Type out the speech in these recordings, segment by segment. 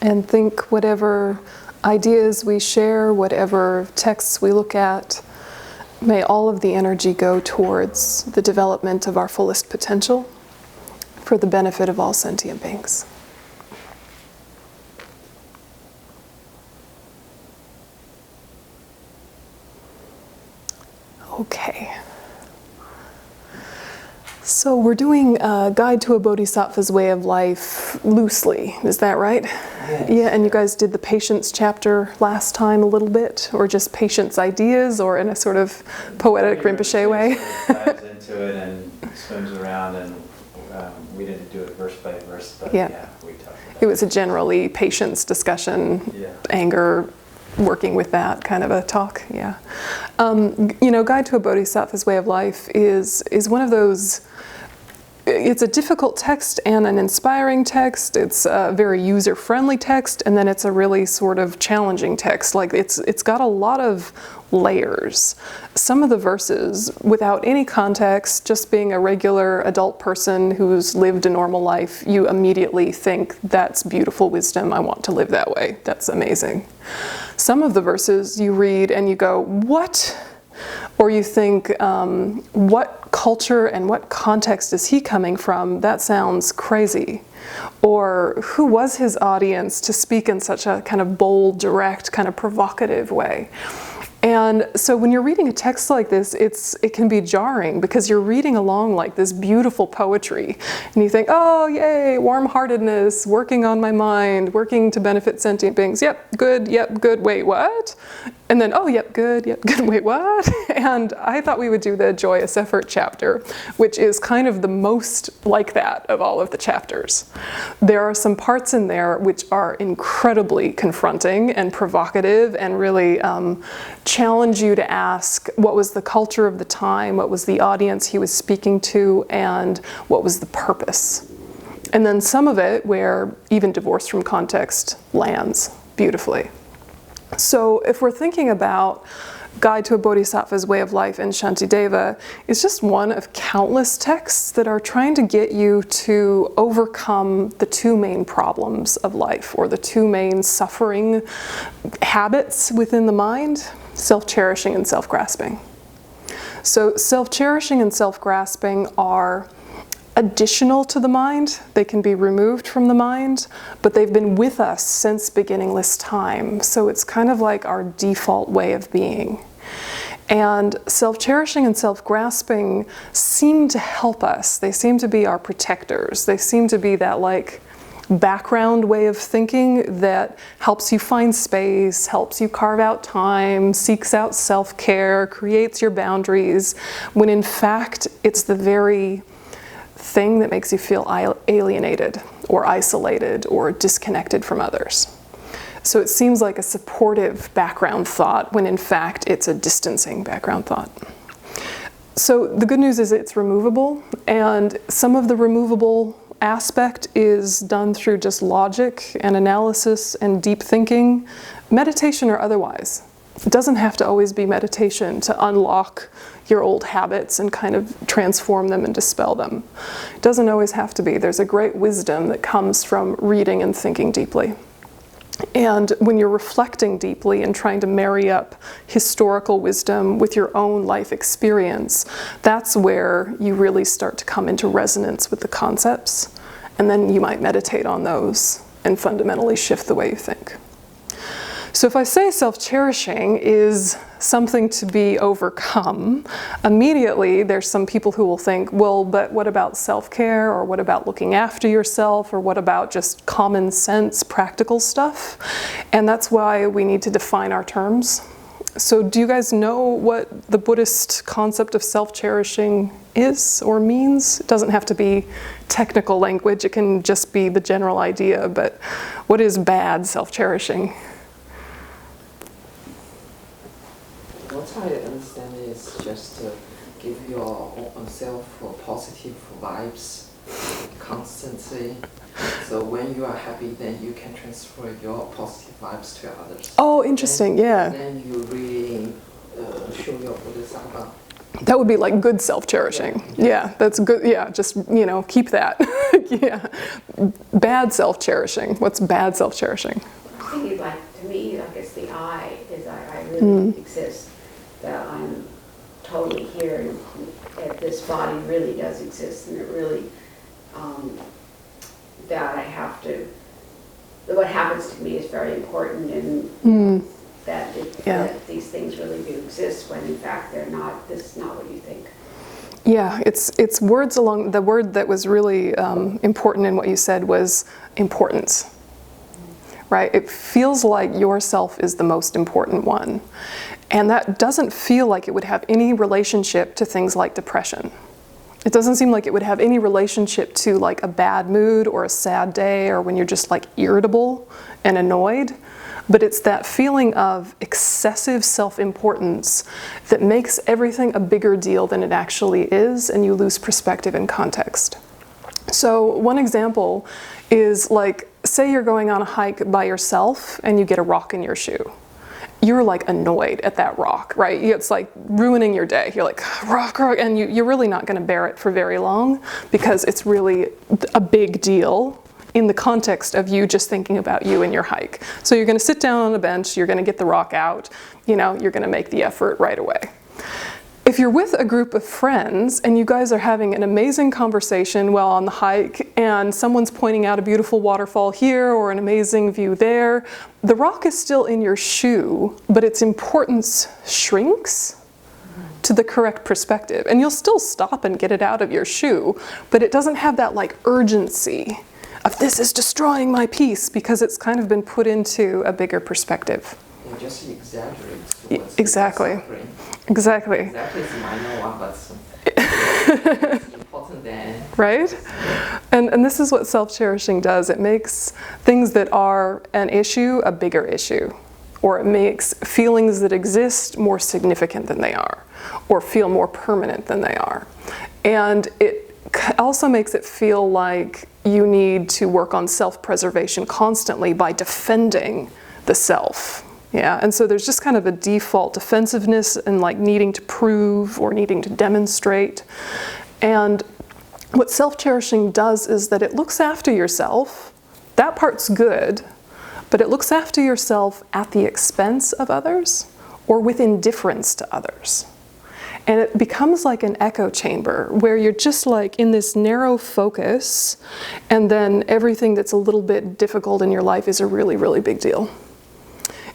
and think whatever ideas we share, whatever texts we look at, may all of the energy go towards the development of our fullest potential for the benefit of all sentient beings. Okay. So we're doing a Guide to a Bodhisattva's Way of Life loosely, is that right? Yes. Yeah, and you guys did the patience chapter last time a little bit, or just patience ideas, or in a sort of poetic Rinpoche way? Dives into it and swims around, and we didn't do it verse by verse, but yeah we talked about it was a generally patience discussion, anger, working with that kind of a talk, yeah. You know, Guide to a Bodhisattva's Way of Life is one of those. It's a difficult text and an inspiring text. It's a very user-friendly text, and then it's a really sort of challenging text. Like it's got a lot of layers. Some of the verses, without any context, just being a regular adult person who's lived a normal life, you immediately think, that's beautiful wisdom, I want to live that way. That's amazing. Some of the verses you read and you go, what? Or you think, what culture and what context is he coming from? That sounds crazy. Or who was his audience to speak in such a kind of bold, direct, kind of provocative way? And so when you're reading a text like this, it can be jarring because you're reading along like this beautiful poetry. And you think, oh, yay, warm-heartedness, working on my mind, working to benefit sentient beings. Yep, good, wait, what? And then, oh, yep, good, wait, what? And I thought we would do the joyous effort chapter, which is kind of the most like that of all of the chapters. There are some parts in there which are incredibly confronting and provocative and really challenge you to ask what was the culture of the time, what was the audience he was speaking to, and what was the purpose. And then some of it where even divorced from context lands beautifully. So if we're thinking about Guide to a Bodhisattva's Way of Life and Shantideva, it's just one of countless texts that are trying to get you to overcome the two main problems of life, or the two main suffering habits within the mind, self-cherishing and self-grasping. So self-cherishing and self-grasping are additional to the mind. They can be removed from the mind, but they've been with us since beginningless time. So it's kind of like our default way of being. And self-cherishing and self-grasping seem to help us. They seem to be our protectors. They seem to be that like background way of thinking that helps you find space, helps you carve out time, seeks out self-care, creates your boundaries, when in fact it's the very thing that makes you feel alienated or isolated or disconnected from others. So it seems like a supportive background thought when in fact it's a distancing background thought. So the good news is it's removable, and some of the removable aspect is done through just logic and analysis and deep thinking, meditation or otherwise. It doesn't have to always be meditation to unlock your old habits and kind of transform them and dispel them. It doesn't always have to be. There's a great wisdom that comes from reading and thinking deeply. And when you're reflecting deeply and trying to marry up historical wisdom with your own life experience, that's where you really start to come into resonance with the concepts. And then you might meditate on those and fundamentally shift the way you think. So if I say self-cherishing is something to be overcome, immediately there's some people who will think, well, but what about self-care, or what about looking after yourself, or what about just common sense, practical stuff? And that's why we need to define our terms. So do you guys know what the Buddhist concept of self-cherishing is or means? It doesn't have to be technical language, it can just be the general idea, but what is bad self-cherishing? What I understand is just to give yourself positive vibes constantly. So when you are happy, then you can transfer your positive vibes to others. Oh, interesting, yeah. Then you really show your Bodhisattva That would be like good self-cherishing. Yeah, that's good. Yeah, just, keep that. Yeah. Bad self-cherishing. What's bad self-cherishing? I'm thinking, like, to me, like, it's the I, is I really exist, that I'm totally here, and that this body really does exist, and it really, that I have to, that what happens to me is very important, and that these things really do exist, when in fact they're not. This is not what you think. Yeah, it's words along, the word that was really important in what you said was importance, right? It feels like yourself is the most important one. And that doesn't feel like it would have any relationship to things like depression. It doesn't seem like it would have any relationship to like a bad mood or a sad day or when you're just like irritable and annoyed. But it's that feeling of excessive self-importance that makes everything a bigger deal than it actually is, and you lose perspective and context. So one example is, like, say you're going on a hike by yourself and you get a rock in your shoe. You're like annoyed at that rock, right? It's like ruining your day. You're like, rock, and you're really not going to bear it for very long, because it's really a big deal in the context of you just thinking about you and your hike. So you're going to sit down on a bench, you're going to get the rock out, you're going to make the effort right away. If you're with a group of friends and you guys are having an amazing conversation while on the hike, and someone's pointing out a beautiful waterfall here or an amazing view there, the rock is still in your shoe, but its importance shrinks to the correct perspective. And you'll still stop and get it out of your shoe, but it doesn't have that like urgency of this is destroying my peace, because it's kind of been put into a bigger perspective. It just exaggerates. Exactly. Exactly. Exactly, it's a minor one, but it's important then. Right? And this is what self-cherishing does. It makes things that are an issue a bigger issue. Or it makes feelings that exist more significant than they are. Or feel more permanent than they are. And it also makes it feel like you need to work on self-preservation constantly by defending the self. Yeah, and so there's just kind of a default defensiveness and like needing to prove or needing to demonstrate. And what self-cherishing does is that it looks after yourself. That part's good, but it looks after yourself at the expense of others or with indifference to others. And it becomes like an echo chamber where you're just like in this narrow focus, and then everything that's a little bit difficult in your life is a really, really big deal.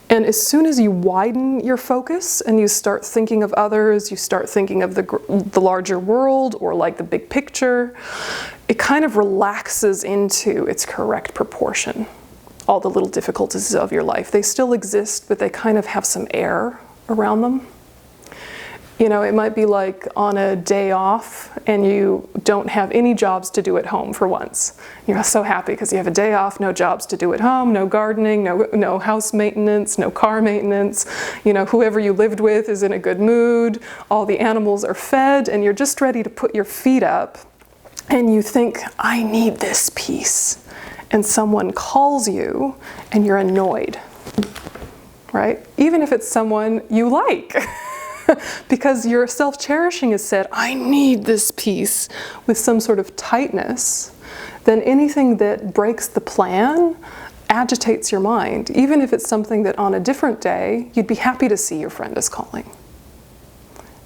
And as soon as you widen your focus and you start thinking of others, you start thinking of the larger world or like the big picture, it kind of relaxes into its correct proportion. All the little difficulties of your life, they still exist, but they kind of have some air around them. It might be like on a day off and you don't have any jobs to do at home for once. You're so happy because you have a day off, no jobs to do at home, no gardening, no house maintenance, no car maintenance. Whoever you lived with is in a good mood, all the animals are fed, and you're just ready to put your feet up and you think, I need this peace. And someone calls you and you're annoyed, right? Even if it's someone you like. Because your self-cherishing has said, I need this peace with some sort of tightness, then anything that breaks the plan agitates your mind, even if it's something that on a different day, you'd be happy to see your friend is calling.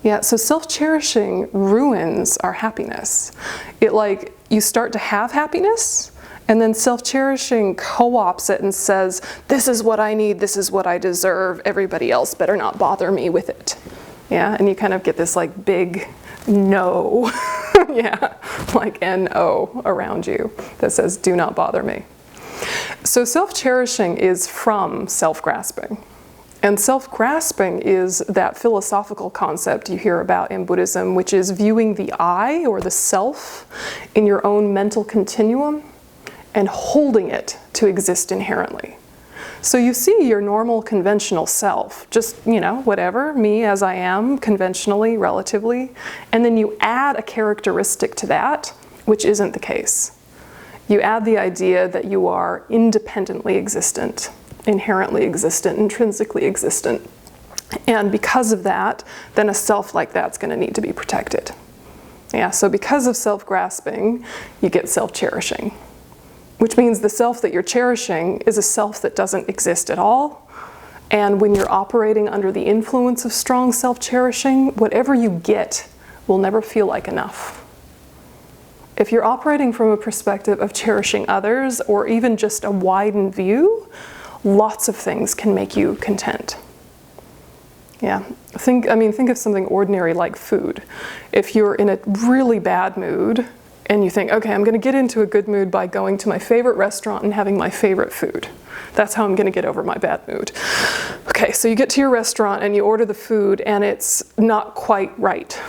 Yeah, so self-cherishing ruins our happiness. You start to have happiness, and then self-cherishing co-opts it and says, this is what I need, this is what I deserve, everybody else better not bother me with it. Yeah, and you kind of get this like big no, yeah, like N-O around you that says, do not bother me. So self-cherishing is from self-grasping. And self-grasping is that philosophical concept you hear about in Buddhism, which is viewing the I or the self in your own mental continuum and holding it to exist inherently. So you see your normal conventional self, just, whatever, me as I am, conventionally, relatively, and then you add a characteristic to that, which isn't the case. You add the idea that you are independently existent, inherently existent, intrinsically existent. And because of that, then a self like that's going to need to be protected. Yeah, so because of self-grasping, you get self-cherishing, which means the self that you're cherishing is a self that doesn't exist at all. And when you're operating under the influence of strong self-cherishing, whatever you get will never feel like enough. If you're operating from a perspective of cherishing others, or even just a widened view, lots of things can make you content. Yeah, think of something ordinary like food. If you're in a really bad mood and you think, okay, I'm going to get into a good mood by going to my favorite restaurant and having my favorite food. That's how I'm going to get over my bad mood. Okay, so you get to your restaurant and you order the food and it's not quite right.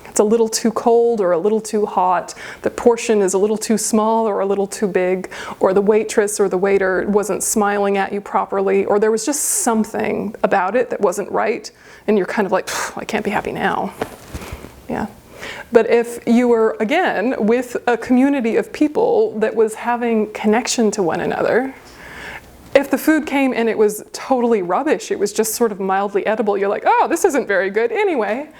It's a little too cold or a little too hot. The portion is a little too small or a little too big, or the waitress or the waiter wasn't smiling at you properly, or there was just something about it that wasn't right, and you're kind of like, I can't be happy now. Yeah. But if you were, again, with a community of people that was having connection to one another, if the food came and it was totally rubbish, it was just sort of mildly edible, you're like, oh, this isn't very good anyway.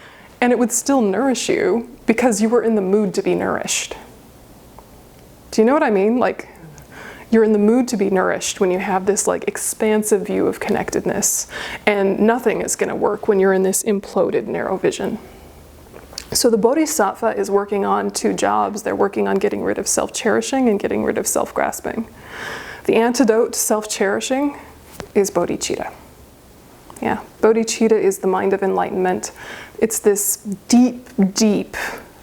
And it would still nourish you because you were in the mood to be nourished. Do you know what I mean? Like, you're in the mood to be nourished when you have this like expansive view of connectedness, and nothing is going to work when you're in this imploded narrow vision. So the Bodhisattva is working on two jobs. They're working on getting rid of self-cherishing and getting rid of self-grasping. The antidote to self-cherishing is bodhicitta. Yeah, bodhicitta is the mind of enlightenment. It's this deep, deep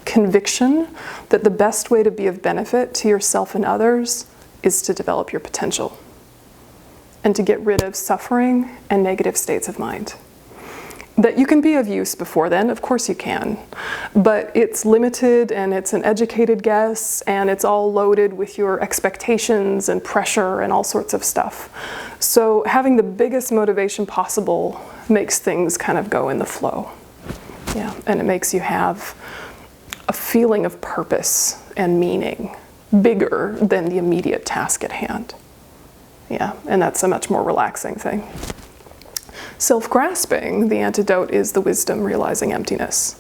conviction that the best way to be of benefit to yourself and others is to develop your potential and to get rid of suffering and negative states of mind. That you can be of use before then, of course you can, but it's limited and it's an educated guess and it's all loaded with your expectations and pressure and all sorts of stuff. So having the biggest motivation possible makes things kind of go in the flow. Yeah, and it makes you have a feeling of purpose and meaning bigger than the immediate task at hand. Yeah, and that's a much more relaxing thing. Self-grasping, the antidote is the wisdom realizing emptiness.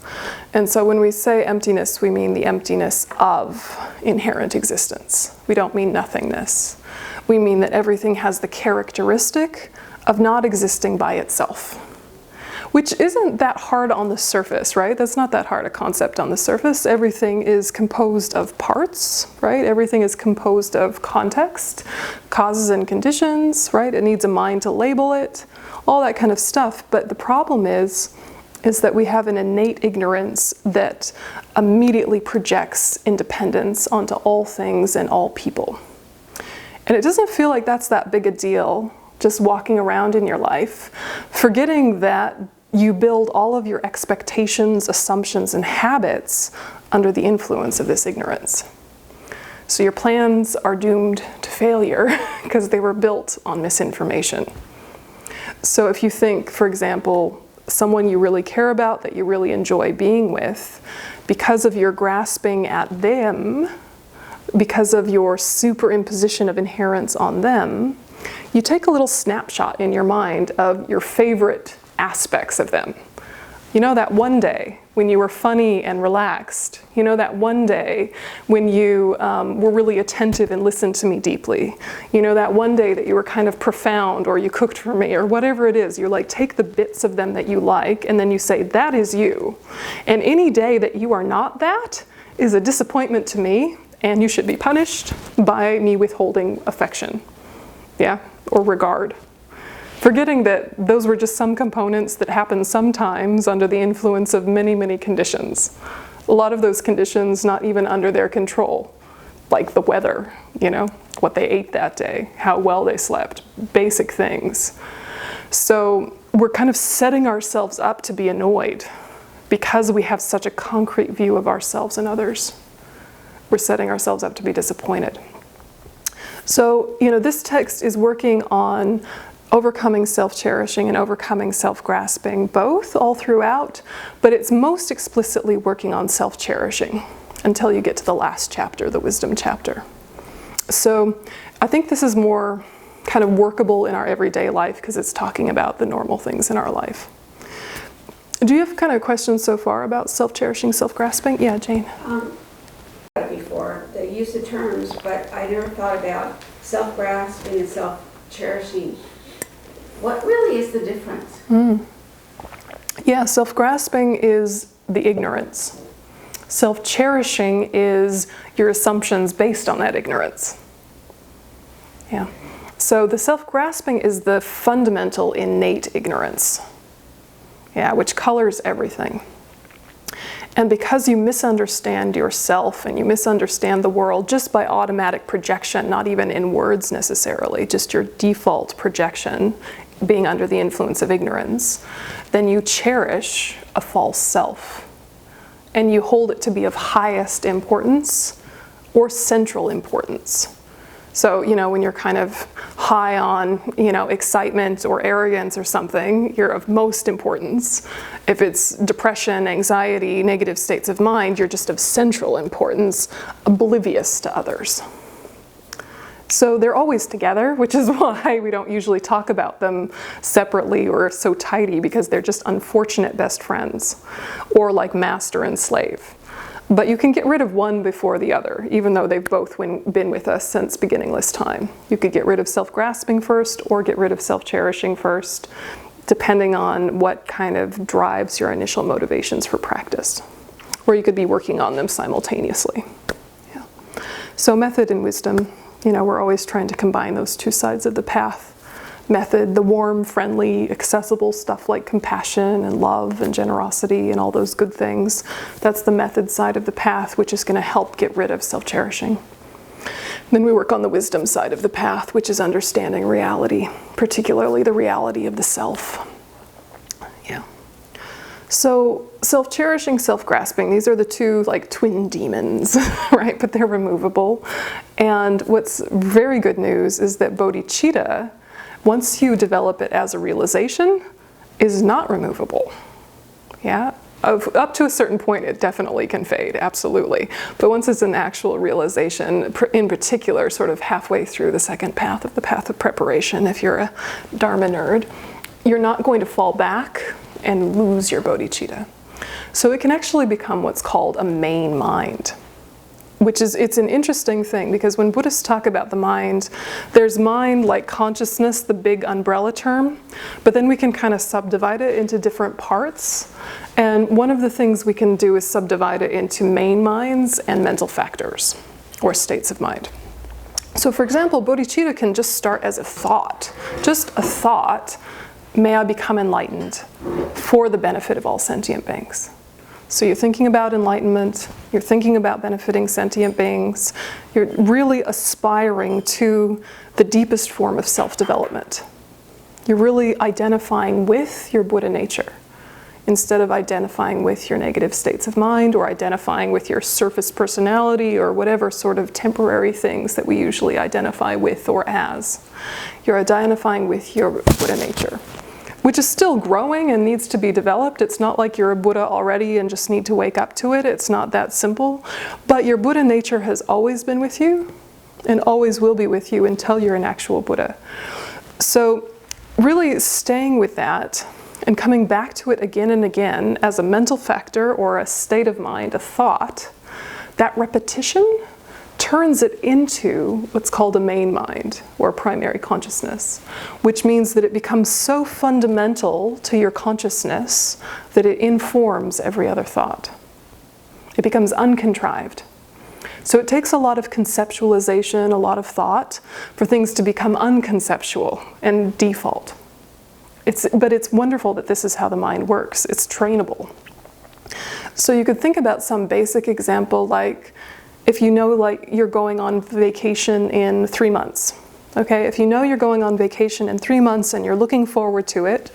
And so when we say emptiness, we mean the emptiness of inherent existence. We don't mean nothingness. We mean that everything has the characteristic of not existing by itself. Which isn't that hard on the surface, right? That's not that hard a concept on the surface. Everything is composed of parts, right? Everything is composed of context, causes and conditions, right? It needs a mind to label it, all that kind of stuff. But the problem is that we have an innate ignorance that immediately projects independence onto all things and all people. And it doesn't feel like that's that big a deal, just walking around in your life, forgetting that you build all of your expectations, assumptions, and habits under the influence of this ignorance. So your plans are doomed to failure because they were built on misinformation. So if you think, for example, someone you really care about, that you really enjoy being with, because of your grasping at them, because of your superimposition of inherence on them, you take a little snapshot in your mind of your favorite aspects of them. You know, that one day when you were funny and relaxed. You know, that one day when you were really attentive and listened to me deeply. You know, that one day that you were kind of profound, or you cooked for me, or whatever it is. You like take the bits of them that you like and then you say, that is you. And any day that you are not that is a disappointment to me, and you should be punished by me withholding affection. Yeah, or regard. Forgetting that those were just some components that happen sometimes under the influence of many, many conditions. A lot of those conditions not even under their control, like the weather, you know, what they ate that day, how well they slept, basic things. So we're kind of setting ourselves up to be annoyed because we have such a concrete view of ourselves and others. We're setting ourselves up to be disappointed. So, you know, this text is working on overcoming self-cherishing and overcoming self-grasping, both, all throughout, but it's most explicitly working on self-cherishing until you get to the last chapter, the wisdom chapter. So I think this is more kind of workable in our everyday life because it's talking about the normal things in our life. Do you have kind of questions so far about self-cherishing, self-grasping? Yeah, Jane. Before they use the terms, but I never thought about self-grasping and self-cherishing. What really is the difference? Yeah, self-grasping is the ignorance. Self-cherishing is your assumptions based on that ignorance. Yeah. So the self-grasping is the fundamental innate ignorance, yeah, which colors everything. And because you misunderstand yourself and you misunderstand the world just by automatic projection, not even in words necessarily, just your default projection being under the influence of ignorance, then you cherish a false self. And you hold it to be of highest importance or central importance. So, when you're kind of high on, excitement or arrogance or something, you're of most importance. If it's depression, anxiety, negative states of mind, you're just of central importance, oblivious to others. So they're always together, which is why we don't usually talk about them separately or so tidy, because they're just unfortunate best friends, or like master and slave. But you can get rid of one before the other, even though they've both been with us since beginningless time. You could get rid of self-grasping first, or get rid of self-cherishing first, depending on what kind of drives your initial motivations for practice. Or you could be working on them simultaneously. Yeah. So method and wisdom, we're always trying to combine those two sides of the path. Method, the warm, friendly, accessible stuff like compassion and love and generosity and all those good things. That's the method side of the path, which is going to help get rid of self-cherishing. Then we work on the wisdom side of the path, which is understanding reality, particularly the reality of the self. Yeah. So self-cherishing, self-grasping, these are the two like twin demons, right? But they're removable. And what's very good news is that bodhicitta, once you develop it as a realization, is not removable. Yeah? Up to a certain point, it definitely can fade, absolutely. But once it's an actual realization, in particular, sort of halfway through the second path of the path of preparation, if you're a Dharma nerd, you're not going to fall back and lose your bodhicitta. So it can actually become what's called a main mind. It's an interesting thing, because when Buddhists talk about the mind, there's mind like consciousness, the big umbrella term, but then we can kind of subdivide it into different parts. And one of the things we can do is subdivide it into main minds and mental factors, or states of mind. So for example, bodhicitta can just start as a thought. Just a thought, may I become enlightened for the benefit of all sentient beings. So you're thinking about enlightenment, you're thinking about benefiting sentient beings, you're really aspiring to the deepest form of self-development. You're really identifying with your Buddha nature, instead of identifying with your negative states of mind, or identifying with your surface personality, or whatever sort of temporary things that we usually identify with or as. You're identifying with your Buddha nature, which is still growing and needs to be developed. It's not like you're a Buddha already and just need to wake up to it. It's not that simple. But your Buddha nature has always been with you and always will be with you until you're an actual Buddha. So really staying with that and coming back to it again and again as a mental factor or a state of mind, a thought, that repetition turns it into what's called a main mind, or primary consciousness, which means that it becomes so fundamental to your consciousness that it informs every other thought. It becomes uncontrived. So it takes a lot of conceptualization, a lot of thought, for things to become unconceptual and default. But it's wonderful that this is how the mind works. It's trainable. So you could think about some basic example, like if you know like you're going on vacation in 3 months. Okay, if you know you're going on vacation in 3 months and you're looking forward to it,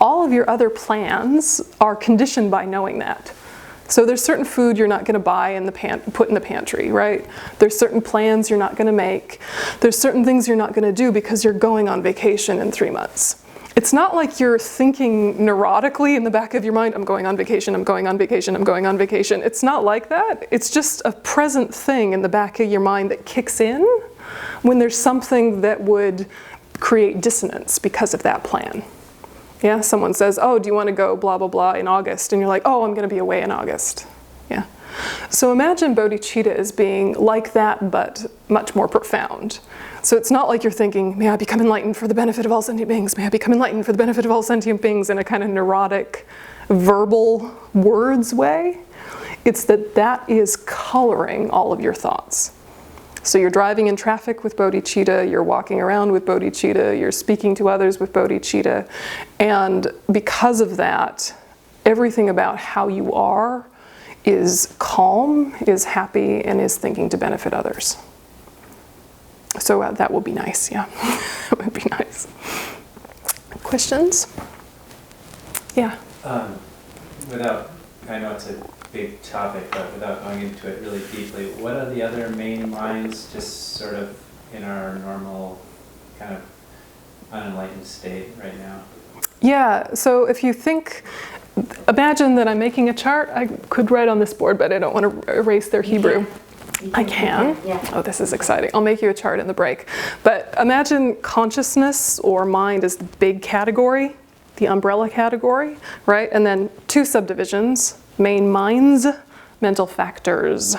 all of your other plans are conditioned by knowing that. So there's certain food you're not going to buy and put in the pantry, right? There's certain plans you're not going to make. There's certain things you're not going to do because you're going on vacation in 3 months. It's not like you're thinking neurotically in the back of your mind, I'm going on vacation, I'm going on vacation, I'm going on vacation. It's not like that. It's just a present thing in the back of your mind that kicks in when there's something that would create dissonance because of that plan. Yeah, someone says, oh, do you want to go blah, blah, blah in August? And you're like, oh, I'm going to be away in August. Yeah. So imagine bodhicitta as being like that, but much more profound. So it's not like you're thinking, may I become enlightened for the benefit of all sentient beings? May I become enlightened for the benefit of all sentient beings in a kind of neurotic, verbal words way. It's that is coloring all of your thoughts. So you're driving in traffic with bodhicitta, you're walking around with bodhicitta, you're speaking to others with bodhicitta, and because of that, everything about how you are is calm, is happy, and is thinking to benefit others. So that would be nice, yeah. That would be nice. Questions? Yeah. I know it's a big topic, but without going into it really deeply, what are the other main minds just sort of in our normal kind of unenlightened state right now? Yeah, so if you think, imagine that I'm making a chart. I could write on this board, but I don't want to erase their Hebrew. I can? Yeah. Oh, this is exciting. I'll make you a chart in the break. But imagine consciousness or mind as the big category, the umbrella category, right? And then two subdivisions, main minds, mental factors.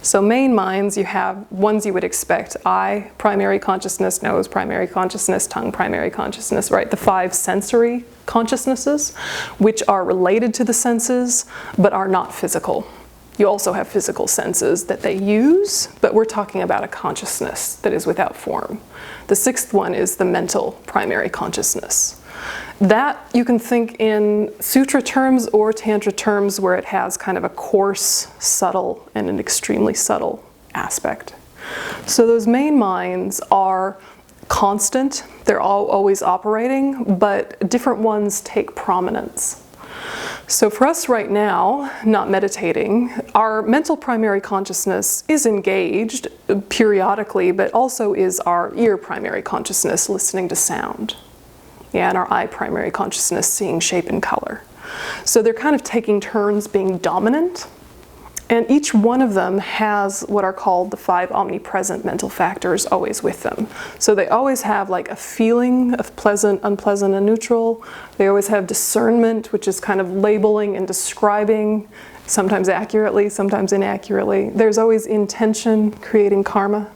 So main minds, you have ones you would expect. Eye, primary consciousness, nose, primary consciousness, tongue, primary consciousness, right? The 5 sensory consciousnesses, which are related to the senses, but are not physical. You also have physical senses that they use, but we're talking about a consciousness that is without form. The 6th one is the mental primary consciousness. That you can think in sutra terms or tantra terms where it has kind of a coarse, subtle, and an extremely subtle aspect. So those main minds are constant, they're all always operating, but different ones take prominence. So for us right now, not meditating, our mental primary consciousness is engaged periodically, but also is our ear primary consciousness listening to sound. Yeah, and our eye primary consciousness seeing shape and color. So they're kind of taking turns being dominant, and each one of them has what are called the 5 omnipresent mental factors always with them. So they always have like a feeling of pleasant, unpleasant, and neutral. They always have discernment, which is kind of labeling and describing, sometimes accurately, sometimes inaccurately. There's always intention, creating karma.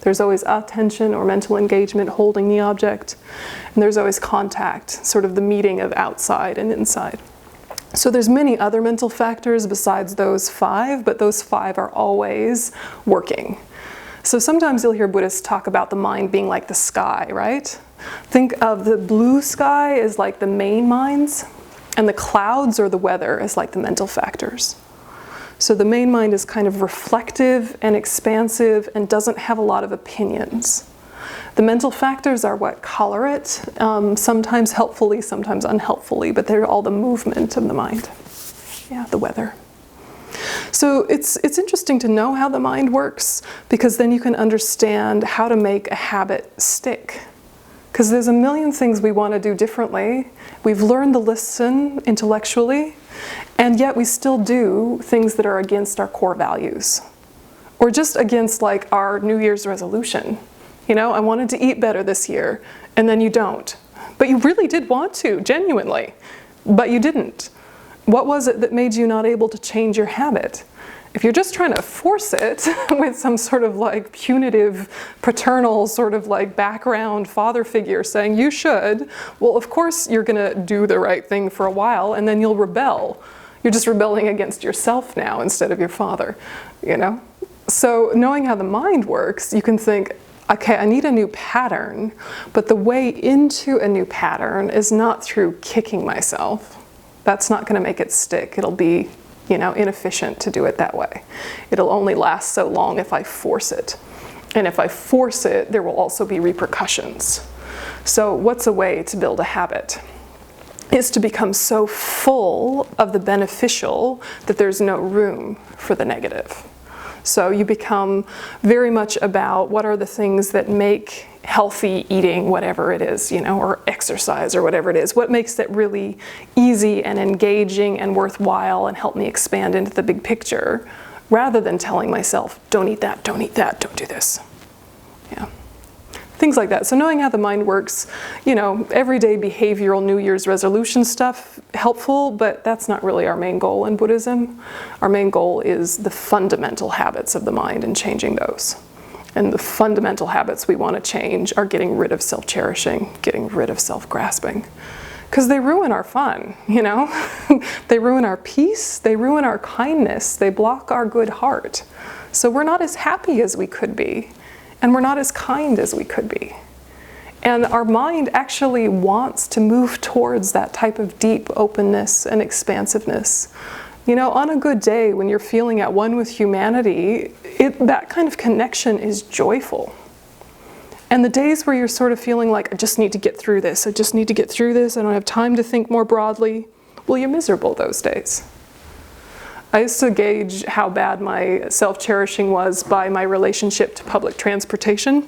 There's always attention or mental engagement, holding the object. And there's always contact, sort of the meeting of outside and inside. So there's many other mental factors besides those 5, but those 5 are always working. So sometimes you'll hear Buddhists talk about the mind being like the sky, right? Think of the blue sky as like the main minds, and the clouds or the weather as like the mental factors. So the main mind is kind of reflective and expansive and doesn't have a lot of opinions. The mental factors are what color it, sometimes helpfully, sometimes unhelpfully, but they're all the movement of the mind. Yeah, the weather. So it's interesting to know how the mind works, because then you can understand how to make a habit stick. Because there's a million things we want to do differently. We've learned to listen intellectually, and yet we still do things that are against our core values. Or just against like our New Year's resolution. You know, I wanted to eat better this year, and then you don't. But you really did want to, genuinely, but you didn't. What was it that made you not able to change your habit? If you're just trying to force it with some sort of like punitive, paternal sort of like background father figure saying you should, well, of course you're gonna do the right thing for a while and then you'll rebel. You're just rebelling against yourself now instead of your father, you know? So knowing how the mind works, you can think, okay, I need a new pattern, but the way into a new pattern is not through kicking myself. That's not gonna make it stick. It'll be, you know, inefficient to do it that way. It'll only last so long if I force it. And if I force it, there will also be repercussions. So what's a way to build a habit? Is to become so full of the beneficial that there's no room for the negative. So you become very much about what are the things that make healthy eating, whatever it is, you know, or exercise or whatever it is. What makes it really easy and engaging and worthwhile and help me expand into the big picture, rather than telling myself, don't eat that, don't eat that, don't do this. Yeah. Things like that. So knowing how the mind works, everyday behavioral New Year's resolution stuff, helpful, but that's not really our main goal in Buddhism. Our main goal is the fundamental habits of the mind and changing those. And the fundamental habits we want to change are getting rid of self-cherishing, getting rid of self-grasping. Because they ruin our fun, They ruin our peace, they ruin our kindness, they block our good heart. So we're not as happy as we could be. And we're not as kind as we could be. And our mind actually wants to move towards that type of deep openness and expansiveness. On a good day, when you're feeling at one with humanity, that kind of connection is joyful. And the days where you're sort of feeling like, I just need to get through this, I don't have time to think more broadly, well, you're miserable those days. I used to gauge how bad my self-cherishing was by my relationship to public transportation.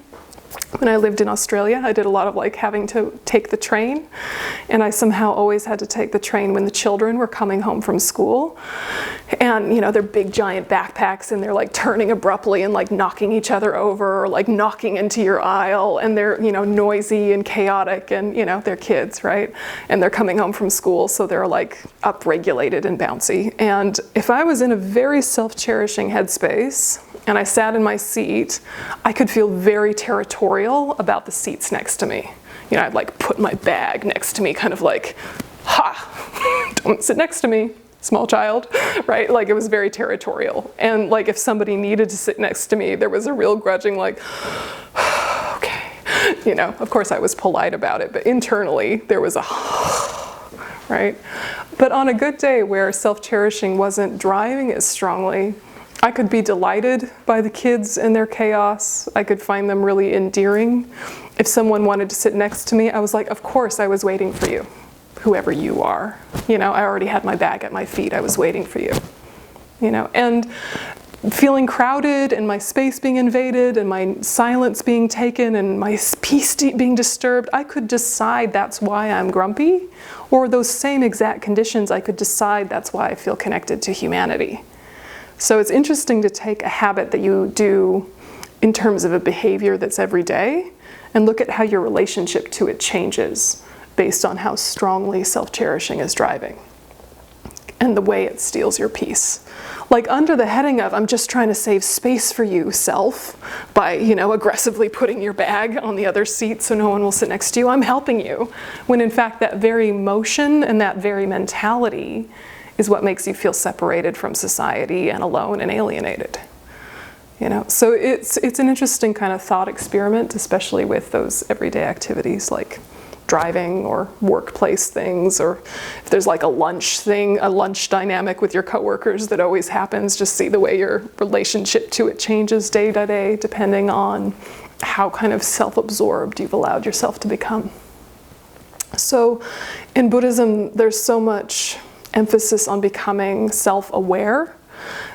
When I lived in Australia, I did a lot of having to take the train, and I somehow always had to take the train when the children were coming home from school. And they're big giant backpacks, and they're turning abruptly and knocking each other over, or knocking into your aisle, and they're noisy and chaotic, and they're kids, right? And they're coming home from school, so they're upregulated and bouncy. And if I was in a very self-cherishing headspace, and I sat in my seat, I could feel very territorial about the seats next to me. I'd put my bag next to me, kind of ha, don't sit next to me, small child, right? It was very territorial. And if somebody needed to sit next to me, there was a real grudging okay. Of course I was polite about it, but internally there was a right? But on a good day where self-cherishing wasn't driving as strongly, I could be delighted by the kids and their chaos. I could find them really endearing. If someone wanted to sit next to me, I was like, of course I was waiting for you, whoever you are. I already had my bag at my feet. I was waiting for you. And feeling crowded and my space being invaded and my silence being taken and my peace being disturbed, I could decide that's why I'm grumpy. Or those same exact conditions, I could decide that's why I feel connected to humanity. So it's interesting to take a habit that you do in terms of a behavior that's every day and look at how your relationship to it changes based on how strongly self-cherishing is driving and the way it steals your peace. Under the heading of, I'm just trying to save space for you, self, by, aggressively putting your bag on the other seat so no one will sit next to you, I'm helping you. When in fact that very motion and that very mentality is what makes you feel separated from society and alone and alienated. So it's an interesting kind of thought experiment, especially with those everyday activities like driving or workplace things, or if there's a lunch thing, a lunch dynamic with your coworkers that always happens, just see the way your relationship to it changes day to day, depending on how kind of self-absorbed you've allowed yourself to become. So in Buddhism, there's so much emphasis on becoming self-aware,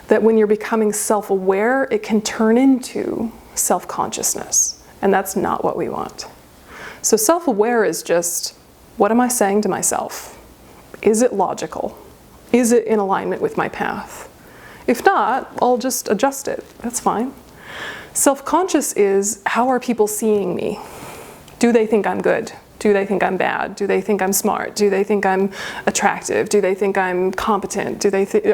that when you're becoming self-aware, it can turn into self-consciousness. And that's not what we want. So self-aware is just, what am I saying to myself? Is it logical? Is it in alignment with my path? If not, I'll just adjust it. That's fine. Self-conscious is, how are people seeing me? Do they think I'm good? Do they think I'm bad? Do they think I'm smart? Do they think I'm attractive? Do they think I'm competent?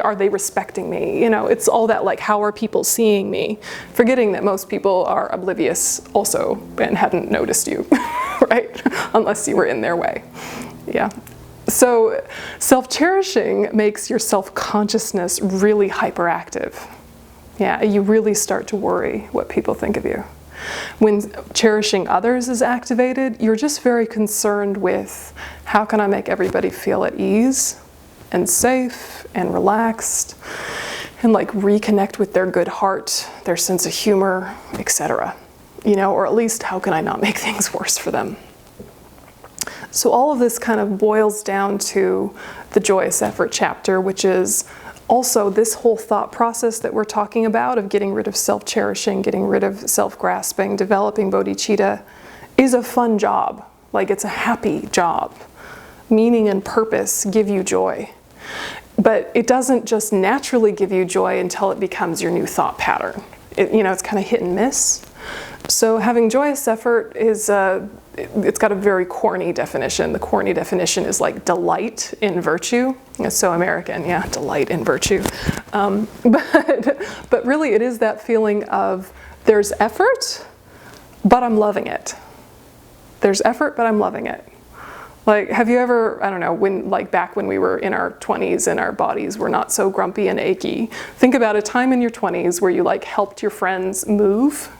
Are they respecting me? It's all that how are people seeing me? Forgetting that most people are oblivious also and hadn't noticed you, right? Unless you were in their way. Yeah. So self-cherishing makes your self-consciousness really hyperactive. Yeah, you really start to worry what people think of you. When cherishing others is activated, you're just very concerned with how can I make everybody feel at ease and safe and relaxed and reconnect with their good heart, their sense of humor, etc. Or at least how can I not make things worse for them? So all of this kind of boils down to the joyous effort chapter, which is also this whole thought process that we're talking about of getting rid of self-cherishing, getting rid of self-grasping, developing bodhicitta is a fun job. It's a happy job. Meaning and purpose give you joy. But it doesn't just naturally give you joy until it becomes your new thought pattern. it's kind of hit and miss. So having joyous effort is, it's got a very corny definition. The corny definition is like delight in virtue. It's so American, yeah, delight in virtue. But really it is that feeling of there's effort, but I'm loving it. There's effort, but I'm loving it. Like, have you ever, I don't know, back when we were in our 20s and our bodies were not so grumpy and achy, think about a time in your 20s where you like helped your friends move.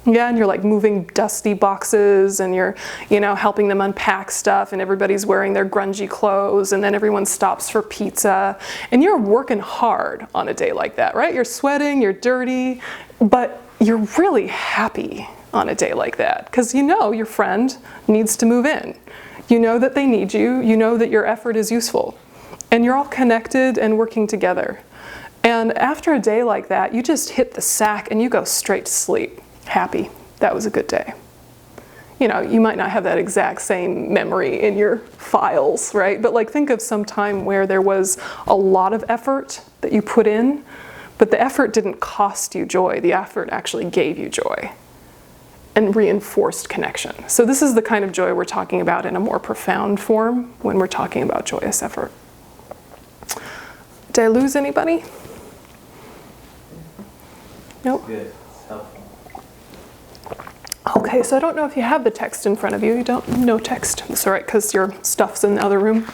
Yeah, and you're like moving dusty boxes and you're, helping them unpack stuff and everybody's wearing their grungy clothes and then everyone stops for pizza and you're working hard on a day like that, right? You're sweating, you're dirty, but you're really happy on a day like that because your friend needs to move in. You know that they need you, you know that your effort is useful, and you're all connected and working together. And after a day like that, you just hit the sack and you go straight to sleep, happy. That was a good day. You might not have that exact same memory in your files, right? But think of some time where there was a lot of effort that you put in, but the effort didn't cost you joy. The effort actually gave you joy and reinforced connection. So this is the kind of joy we're talking about in a more profound form when we're talking about joyous effort. Did I lose anybody? Nope. Good, it's helpful. Okay, so I don't know if you have the text in front of you. You don't know text. That's all right, because your stuff's in the other room.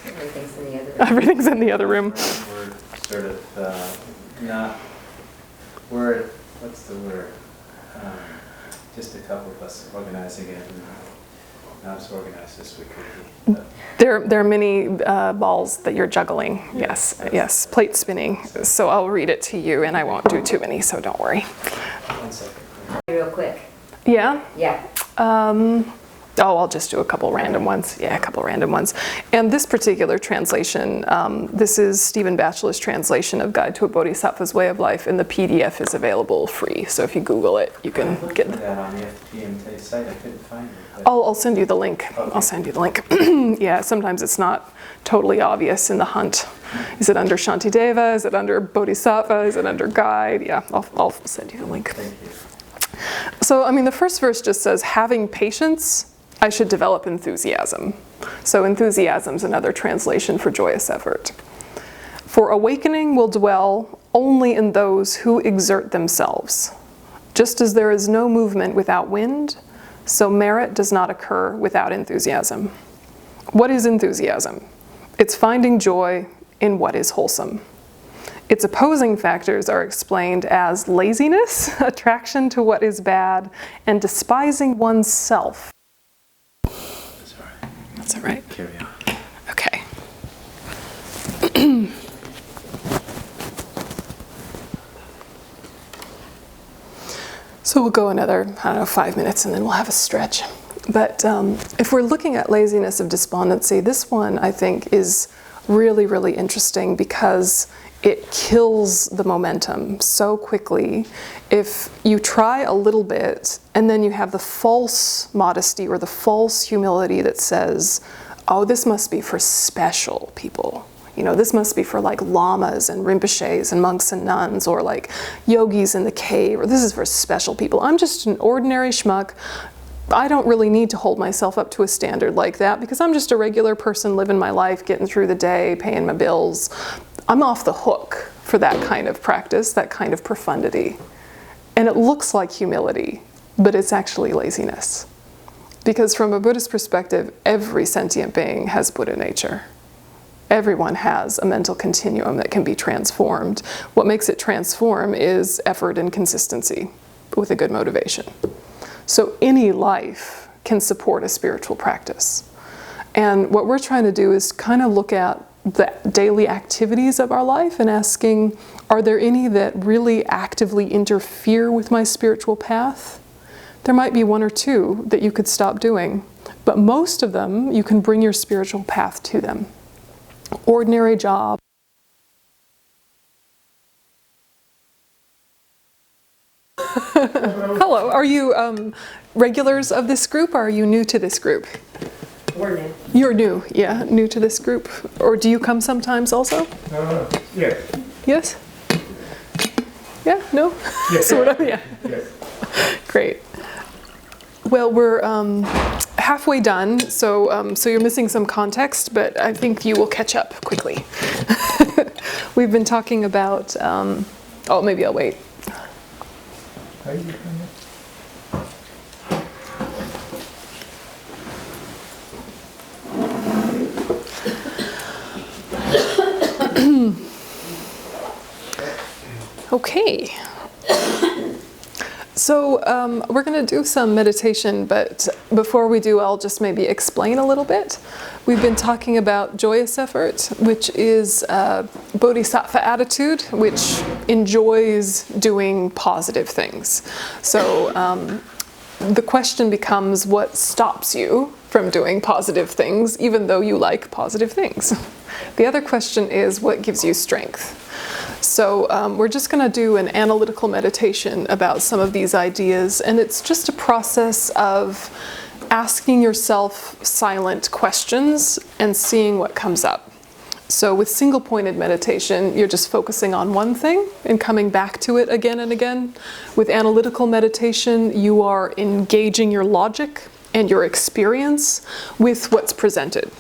Everything's in the other room. Everything's in the other room. We're sort of what's the word? Just a couple of us organizing it, and not as organized as we could be. There are many balls that you're juggling. Yes, plate spinning. So I'll read it to you, and I won't do too many, so don't worry. 1 second. Real quick. Yeah? Yeah. I'll just do a couple random ones. Yeah, a couple random ones. And this particular translation, this is Stephen Batchelor's translation of Guide to a Bodhisattva's Way of Life, and the PDF is available free. So if you Google it, you can get that on the FPMT site. I couldn't find it. I'll send you the link. Okay. I'll send you the link. Yeah, sometimes it's not totally obvious in the hunt. Is it under Shantideva? Is it under Bodhisattva? Is it under Guide? Yeah, I'll send you the link. Thank you. So, the first verse just says, having patience, I should develop enthusiasm. So enthusiasm's another translation for joyous effort. For awakening will dwell only in those who exert themselves. Just as there is no movement without wind, so merit does not occur without enthusiasm. What is enthusiasm? It's finding joy in what is wholesome. Its opposing factors are explained as laziness, attraction to what is bad, and despising oneself. That's all right. That's all right. Carry on. Okay. So we'll go another, 5 minutes and then we'll have a stretch. But if we're looking at laziness of despondency, this one I think is really, really interesting because it kills the momentum so quickly. If you try a little bit and then you have the false modesty or the false humility that says, oh, this must be for special people. This must be for like lamas and rinpoches and monks and nuns, or like yogis in the cave, or this is for special people. I'm just an ordinary schmuck. I don't really need to hold myself up to a standard like that because I'm just a regular person living my life, getting through the day, paying my bills. I'm off the hook for that kind of practice, that kind of profundity. And it looks like humility, but it's actually laziness. Because from a Buddhist perspective, every sentient being has Buddha nature. Everyone has a mental continuum that can be transformed. What makes it transform is effort and consistency with a good motivation. So any life can support a spiritual practice. And what we're trying to do is kind of look at the daily activities of our life and asking, are there any that really actively interfere with my spiritual path? There might be one or two that you could stop doing, but most of them, you can bring your spiritual path to them. Ordinary job. Hello, are you regulars of this group, or are you new to this group? We're new. You're new, yeah, new to this group. Or do you come sometimes also? Yes. Yes? Yeah? No? Yes. Sort of, yeah. Yes. Great. Well, we're halfway done, so you're missing some context, but I think you will catch up quickly. We've been talking about, maybe I'll wait. How you doing? Okay. So we're going to do some meditation, but before we do, I'll just maybe explain a little bit. We've been talking about joyous effort, which is a Bodhisattva attitude, which enjoys doing positive things. So the question becomes, what stops you from doing positive things, even though you like positive things? The other question is, what gives you strength? So we're just going to do an analytical meditation about some of these ideas, and it's just a process of asking yourself silent questions and seeing what comes up. So with single-pointed meditation, you're just focusing on one thing and coming back to it again and again. With analytical meditation, you are engaging your logic and your experience with what's presented.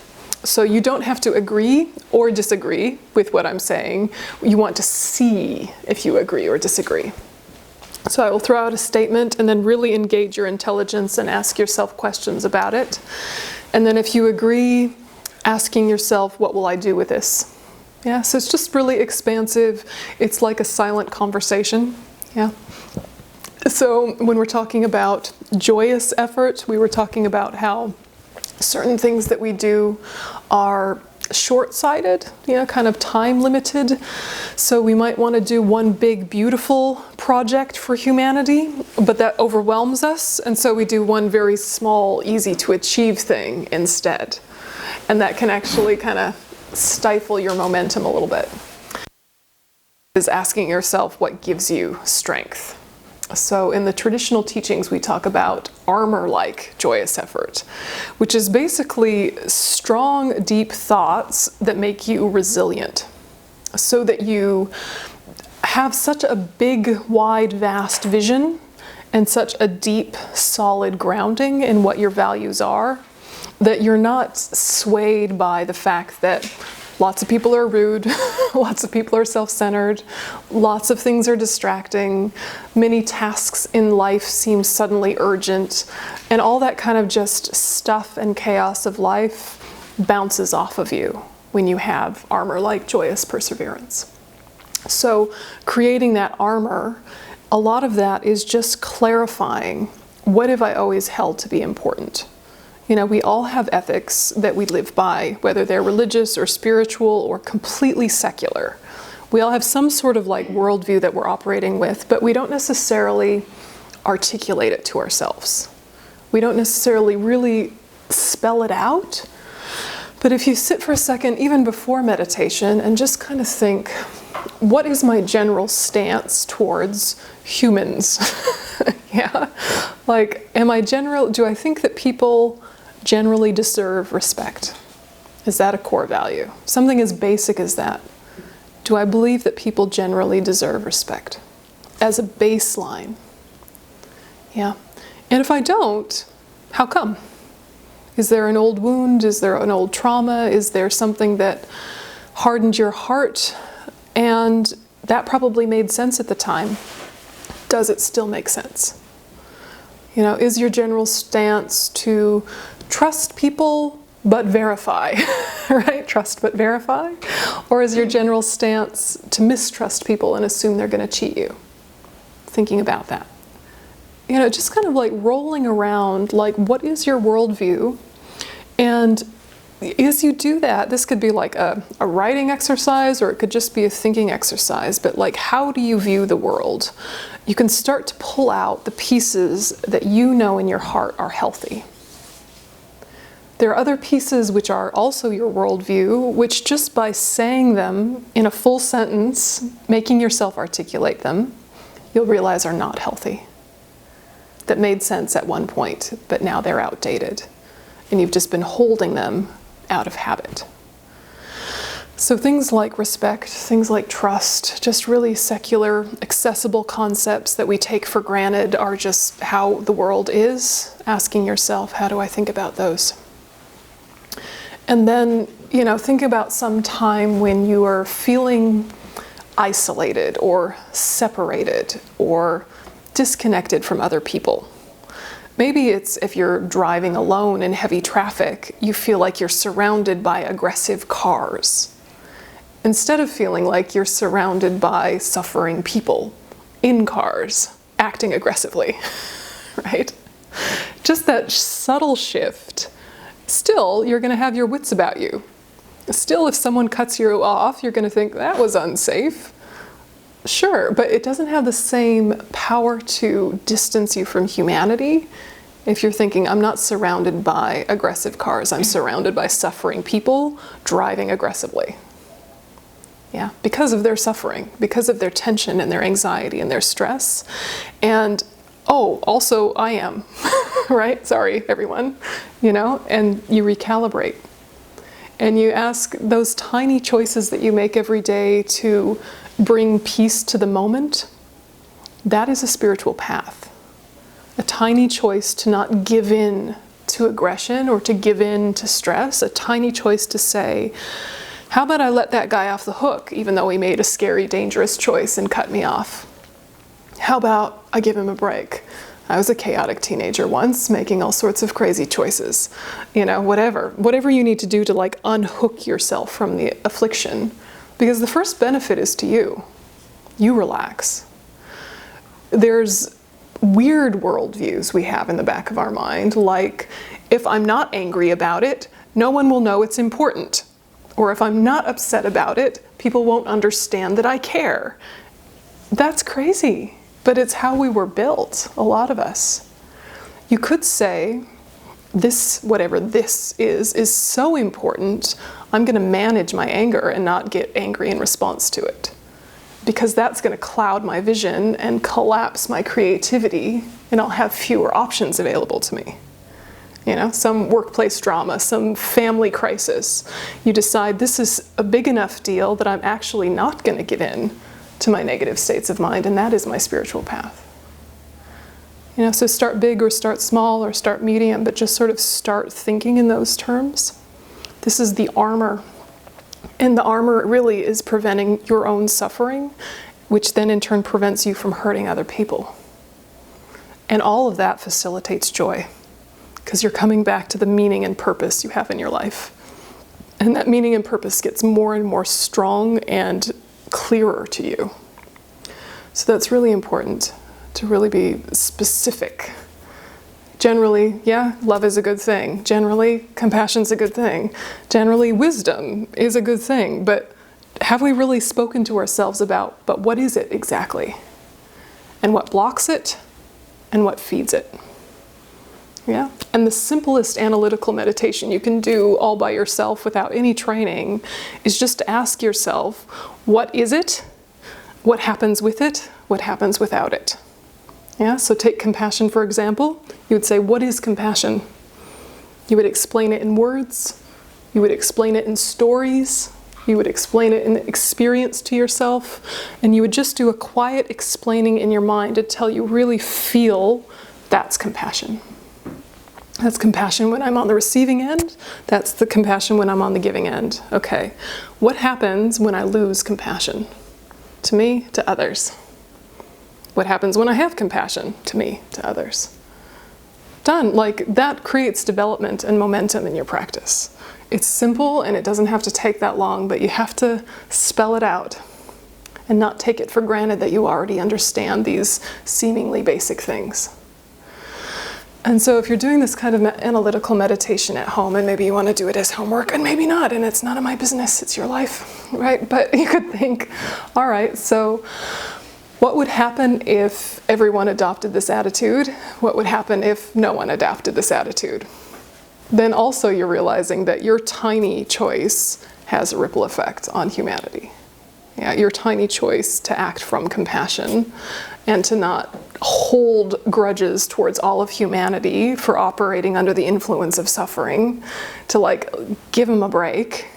So you don't have to agree or disagree with what I'm saying. You want to see if you agree or disagree. So I will throw out a statement and then really engage your intelligence and ask yourself questions about it. And then if you agree, asking yourself, what will I do with this? Yeah, so it's just really expansive. It's like a silent conversation. Yeah. So when we're talking about joyous effort, we were talking about how certain things that we do are short-sighted, kind of time-limited. So we might want to do one big, beautiful project for humanity, but that overwhelms us, and so we do one very small, easy-to-achieve thing instead. And that can actually kind of stifle your momentum a little bit. Is asking yourself what gives you strength. So in the traditional teachings, we talk about armor-like joyous effort, which is basically strong, deep thoughts that make you resilient, so that you have such a big, wide, vast vision and such a deep, solid grounding in what your values are, that you're not swayed by the fact that lots of people are rude, lots of people are self-centered, lots of things are distracting, many tasks in life seem suddenly urgent, and all that kind of just stuff and chaos of life bounces off of you when you have armor-like joyous perseverance. So creating that armor, a lot of that is just clarifying, what have I always held to be important? We all have ethics that we live by, whether they're religious or spiritual or completely secular. We all have some sort of worldview that we're operating with, but we don't necessarily articulate it to ourselves. We don't necessarily really spell it out. But if you sit for a second, even before meditation, and just kind of think, what is my general stance towards humans? Yeah, do I think that people generally deserve respect? Is that a core value? Something as basic as that. Do I believe that people generally deserve respect as a baseline? Yeah. And if I don't, how come? Is there an old wound? Is there an old trauma? Is there something that hardened your heart? And that probably made sense at the time. Does it still make sense? Is your general stance to trust people but verify, right? Trust but verify? Or is your general stance to mistrust people and assume they're going to cheat you? Thinking about that. Just kind of rolling around, what is your worldview? And as you do that, this could be a writing exercise, or it could just be a thinking exercise, but how do you view the world? You can start to pull out the pieces that you know in your heart are healthy. There are other pieces which are also your worldview, which just by saying them in a full sentence, making yourself articulate them, you'll realize are not healthy. That made sense at one point, but now they're outdated. And you've just been holding them out of habit. So things like respect, things like trust, just really secular, accessible concepts that we take for granted are just how the world is. Asking yourself, how do I think about those? And then, think about some time when you are feeling isolated or separated or disconnected from other people. Maybe it's if you're driving alone in heavy traffic, you feel like you're surrounded by aggressive cars, instead of feeling like you're surrounded by suffering people in cars, acting aggressively, right? Just that subtle shift. Still, you're going to have your wits about you. Still, if someone cuts you off, you're going to think, that was unsafe. Sure, but it doesn't have the same power to distance you from humanity if you're thinking, I'm not surrounded by aggressive cars, I'm surrounded by suffering people driving aggressively. Yeah, because of their suffering, because of their tension and their anxiety and their stress. And, also I am, right? Sorry, everyone, and you recalibrate. And you ask those tiny choices that you make every day to bring peace to the moment. That is a spiritual path. A tiny choice to not give in to aggression or to give in to stress. A tiny choice to say, how about I let that guy off the hook, even though he made a scary, dangerous choice and cut me off? How about I give him a break? I was a chaotic teenager once, making all sorts of crazy choices. Whatever you need to do to unhook yourself from the affliction. Because the first benefit is to you. You relax. There's weird worldviews we have in the back of our mind, like, if I'm not angry about it, no one will know it's important. Or if I'm not upset about it, people won't understand that I care. That's crazy, but it's how we were built, a lot of us. You could say, whatever this is so important, I'm going to manage my anger and not get angry in response to it. Because that's going to cloud my vision and collapse my creativity, and I'll have fewer options available to me. Some workplace drama, some family crisis. You decide this is a big enough deal that I'm actually not going to give in to my negative states of mind, and that is my spiritual path. So start big or start small or start medium, but just sort of start thinking in those terms. This is the armor. And the armor really is preventing your own suffering, which then in turn prevents you from hurting other people. And all of that facilitates joy, because you're coming back to the meaning and purpose you have in your life. And that meaning and purpose gets more and more strong and clearer to you. So that's really important, to really be specific. Generally, love is a good thing. Generally, compassion's a good thing. Generally, wisdom is a good thing. But have we really spoken to ourselves about, but what is it exactly? And what blocks it? And what feeds it? Yeah? And the simplest analytical meditation you can do all by yourself without any training is just to ask yourself, what is it? What happens with it? What happens without it? Yeah, so take compassion, for example. You would say, what is compassion? You would explain it in words. You would explain it in stories. You would explain it in experience to yourself. And you would just do a quiet explaining in your mind until you really feel that's compassion. That's compassion when I'm on the receiving end. That's the compassion when I'm on the giving end. Okay, what happens when I lose compassion? To me, to others. What happens when I have compassion? To me, to others. Done. That creates development and momentum in your practice. It's simple and it doesn't have to take that long, but you have to spell it out and not take it for granted that you already understand these seemingly basic things. And so if you're doing this kind of analytical meditation at home, and maybe you want to do it as homework, and maybe not, and it's none of my business, it's your life, right? But you could think, all right, so what would happen if everyone adopted this attitude? What would happen if no one adopted this attitude? Then also you're realizing that your tiny choice has a ripple effect on humanity. Yeah, your tiny choice to act from compassion and to not hold grudges towards all of humanity for operating under the influence of suffering, to give them a break,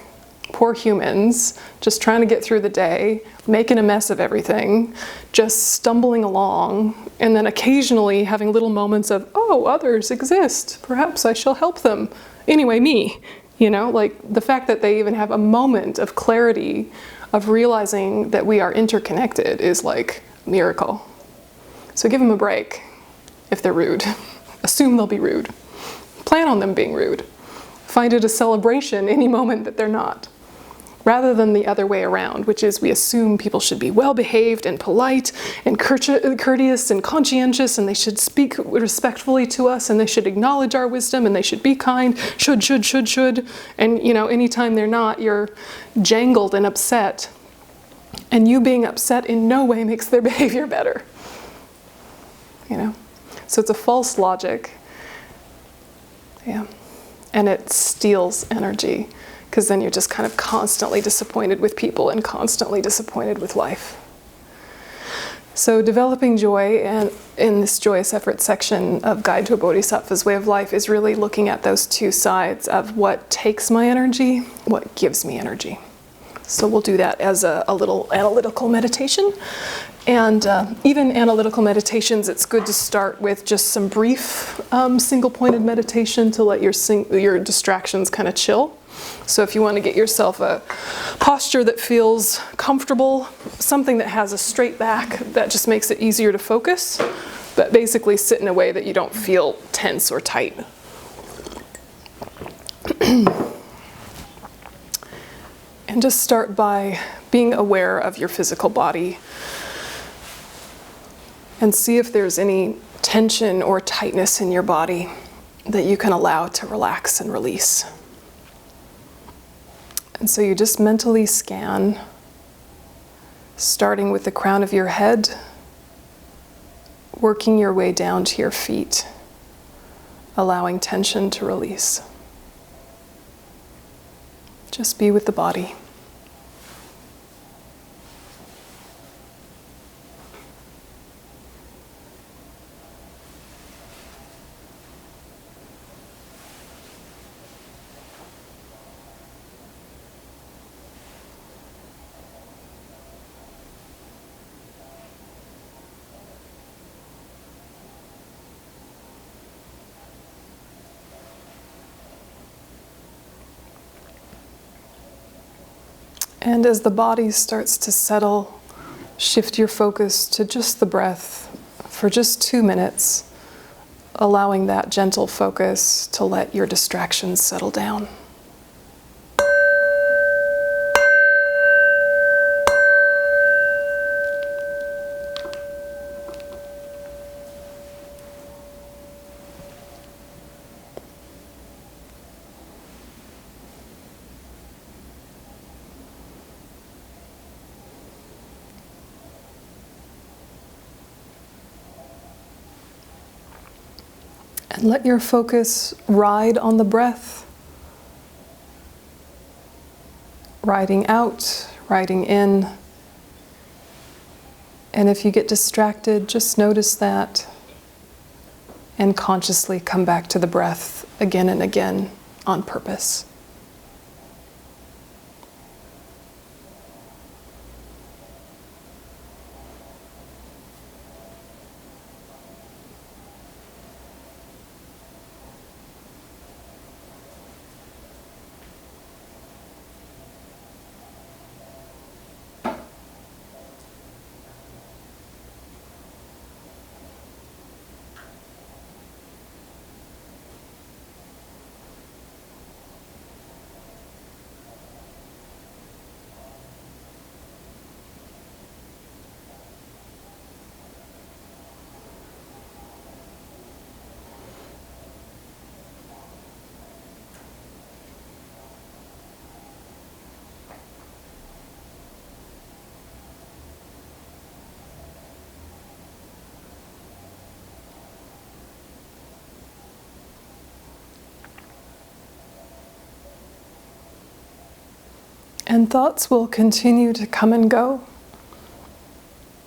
Poor humans, just trying to get through the day, making a mess of everything, just stumbling along, and then occasionally having little moments of, oh, others exist, perhaps I shall help them. Anyway, me, you know, like the fact that they even have a moment of clarity of realizing that we are interconnected is like a miracle. So give them a break if they're rude. Assume they'll be rude. Plan on them being rude. Find it a celebration any moment that they're not. Rather than the other way around, which is we assume people should be well-behaved and polite and courteous and conscientious, and they should speak respectfully to us, and they should acknowledge our wisdom, and they should be kind, should. And, you know, anytime they're not, you're jangled and upset. And you being upset in no way makes their behavior better. You know? So it's a false logic. Yeah. And it steals energy. Because then you're just kind of constantly disappointed with people and constantly disappointed with life. So developing joy, and in this joyous effort section of Guide to a Bodhisattva's Way of Life, is really looking at those two sides of what takes my energy, what gives me energy. So we'll do that as a little analytical meditation. And even analytical meditations, it's good to start with just some brief single-pointed meditation to let your distractions kind of chill. So if you want to get yourself a posture that feels comfortable, something that has a straight back, that just makes it easier to focus, but basically sit in a way that you don't feel tense or tight. And just start by being aware of your physical body and see if there's any tension or tightness in your body that you can allow to relax and release. And so you just mentally scan, starting with the crown of your head, working your way down to your feet, allowing tension to release. Just be with the body. And as the body starts to settle, shift your focus to just the breath for just 2 minutes, allowing that gentle focus to let your distractions settle down. And let your focus ride on the breath, riding out, riding in. And if you get distracted, just notice that and consciously come back to the breath again and again on purpose. And thoughts will continue to come and go.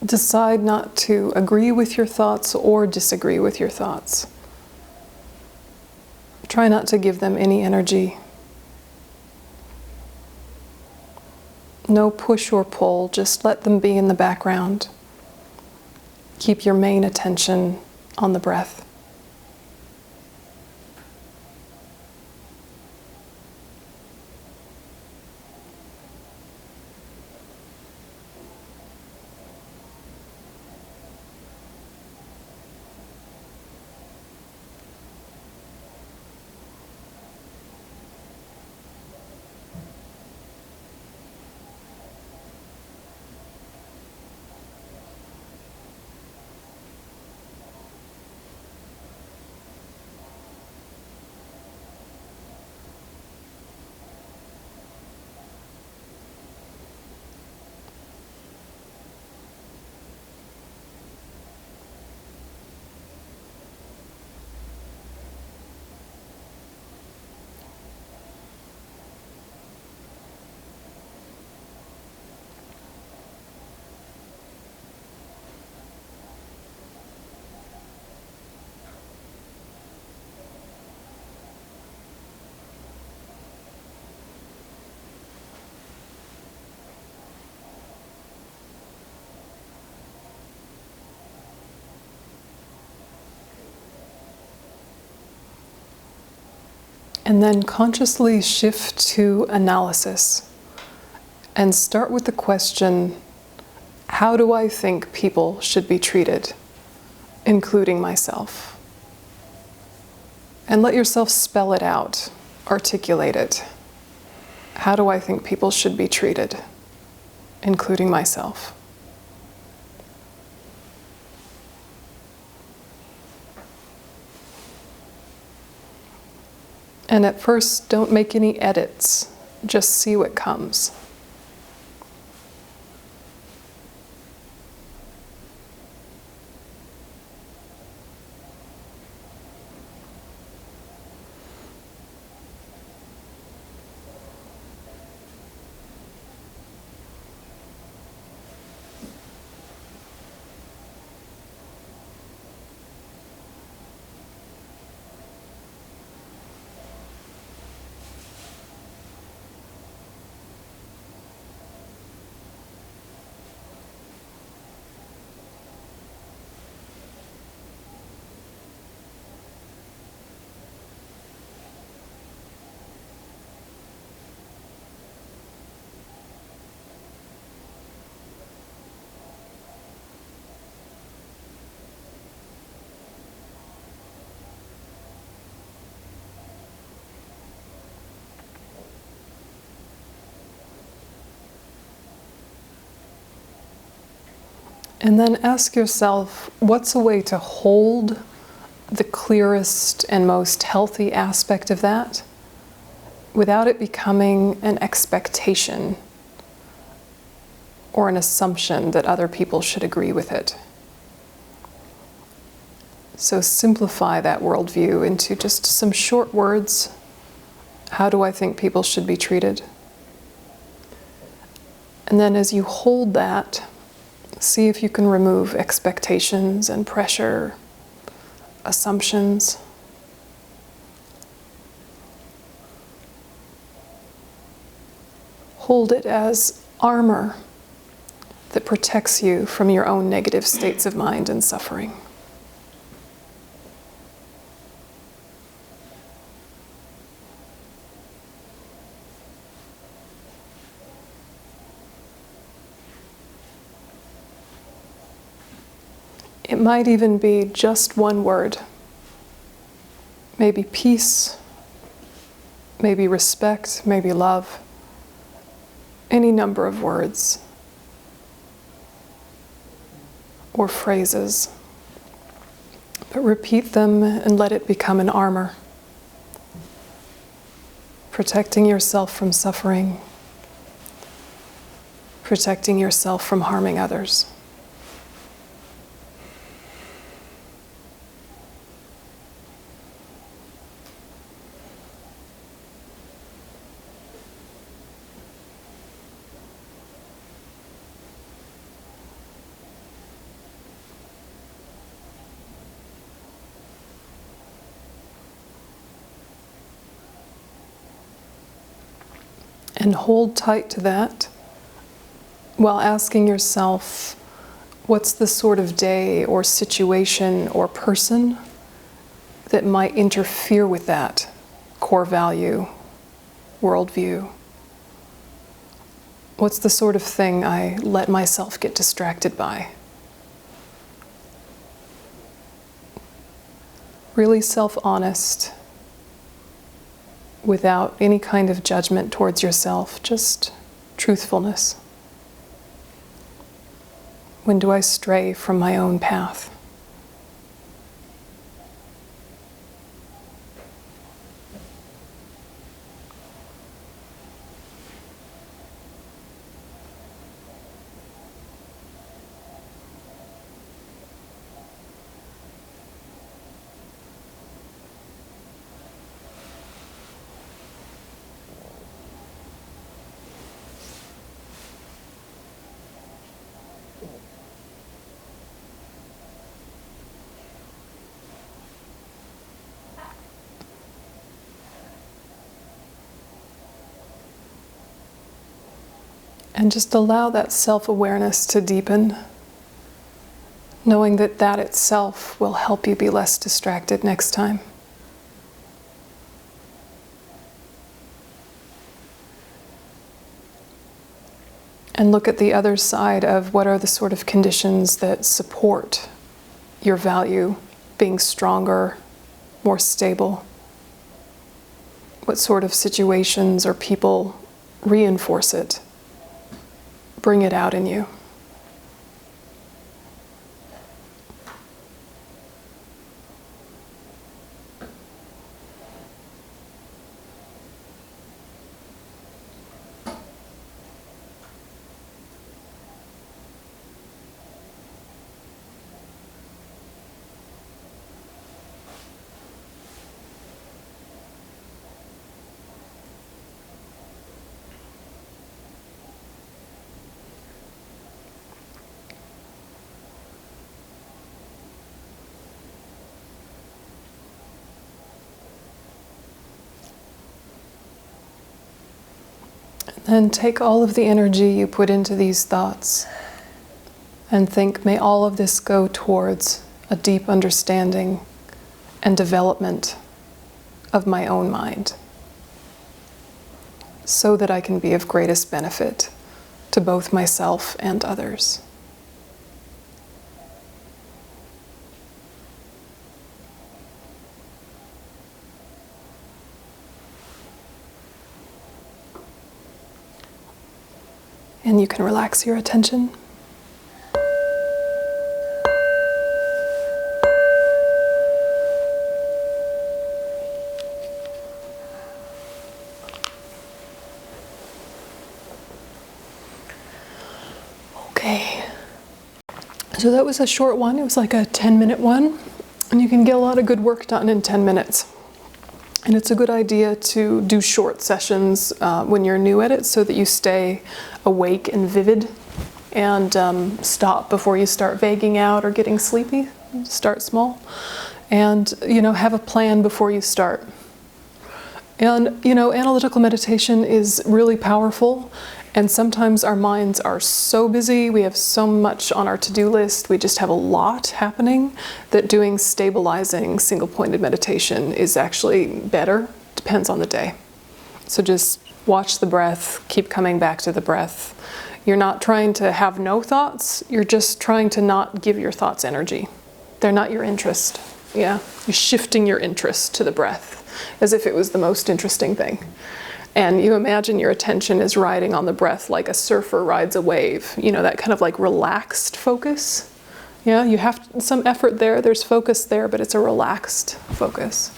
Decide not to agree with your thoughts or disagree with your thoughts. Try not to give them any energy. No push or pull, just let them be in the background. Keep your main attention on the breath. And then consciously shift to analysis and start with the question, how do I think people should be treated, including myself? And let yourself spell it out, articulate it. How do I think people should be treated, including myself? And at first, don't make any edits. Just see what comes. And then ask yourself, what's a way to hold the clearest and most healthy aspect of that without it becoming an expectation or an assumption that other people should agree with it? So simplify that worldview into just some short words. How do I think people should be treated? And then as you hold that, see if you can remove expectations and pressure, assumptions. Hold it as armor that protects you from your own negative states of mind and suffering. It might even be just one word. Maybe peace, maybe respect, maybe love. Any number of words or phrases. But repeat them and let it become an armor, protecting yourself from suffering, protecting yourself from harming others. And hold tight to that while asking yourself, what's the sort of day or situation or person that might interfere with that core value, worldview? What's the sort of thing I let myself get distracted by? Really self-honest, without any kind of judgment towards yourself, just truthfulness. When do I stray from my own path? And just allow that self-awareness to deepen, knowing that that itself will help you be less distracted next time. And look at the other side of what are the sort of conditions that support your value being stronger, more stable. What sort of situations or people reinforce it? Bring it out in you. And take all of the energy you put into these thoughts and think, may all of this go towards a deep understanding and development of my own mind, so that I can be of greatest benefit to both myself and others. And you can relax your attention. Okay. So that was a short one. It was like a 10-minute one. And you can get a lot of good work done in 10 minutes. And it's a good idea to do short sessions when you're new at it so that you stay awake and vivid and stop before you start vaguing out or getting sleepy. Start small. And, have a plan before you start. And, analytical meditation is really powerful. And sometimes our minds are so busy, we have so much on our to-do list, we just have a lot happening, that doing stabilizing single-pointed meditation is actually better. Depends on the day. So just watch the breath, keep coming back to the breath. You're not trying to have no thoughts, you're just trying to not give your thoughts energy. They're not your interest. Yeah, you're shifting your interest to the breath as if it was the most interesting thing. And you imagine your attention is riding on the breath like a surfer rides a wave. That kind of like relaxed focus. Yeah, you have some effort there, there's focus there, but it's a relaxed focus.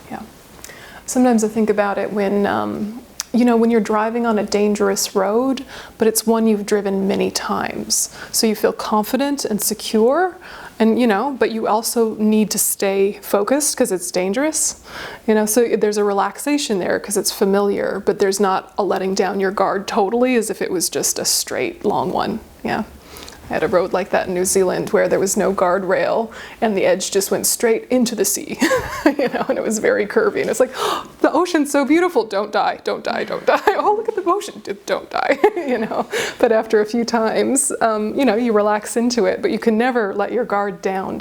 Yeah. Sometimes I think about it when, when you're driving on a dangerous road, but it's one you've driven many times. So you feel confident and secure, and but you also need to stay focused because it's dangerous. So there's a relaxation there because it's familiar, but there's not a letting down your guard totally as if it was just a straight long one. Yeah. I had a road like that in New Zealand where there was no guardrail and the edge just went straight into the sea, and it was very curvy. And it's like, oh, the ocean's so beautiful. Don't die, don't die, don't die. Oh, look at the ocean. Don't die, But after a few times, you relax into it, but you can never let your guard down.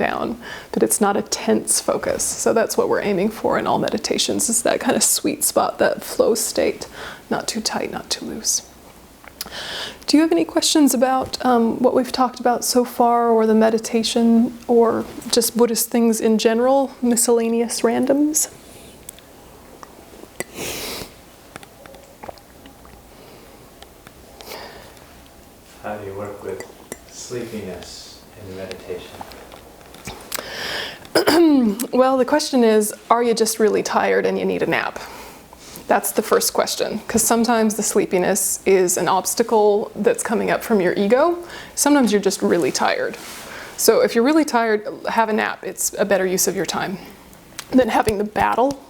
But it's not a tense focus. So that's what we're aiming for in all meditations, is that kind of sweet spot, that flow state. Not too tight, not too loose. Do you have any questions about what we've talked about so far, or the meditation, or just Buddhist things in general, miscellaneous randoms? How do you work with sleepiness in meditation? Well, the question is, are you just really tired and you need a nap? That's the first question, because sometimes the sleepiness is an obstacle that's coming up from your ego. Sometimes you're just really tired. So if you're really tired, have a nap. It's a better use of your time than having the battle.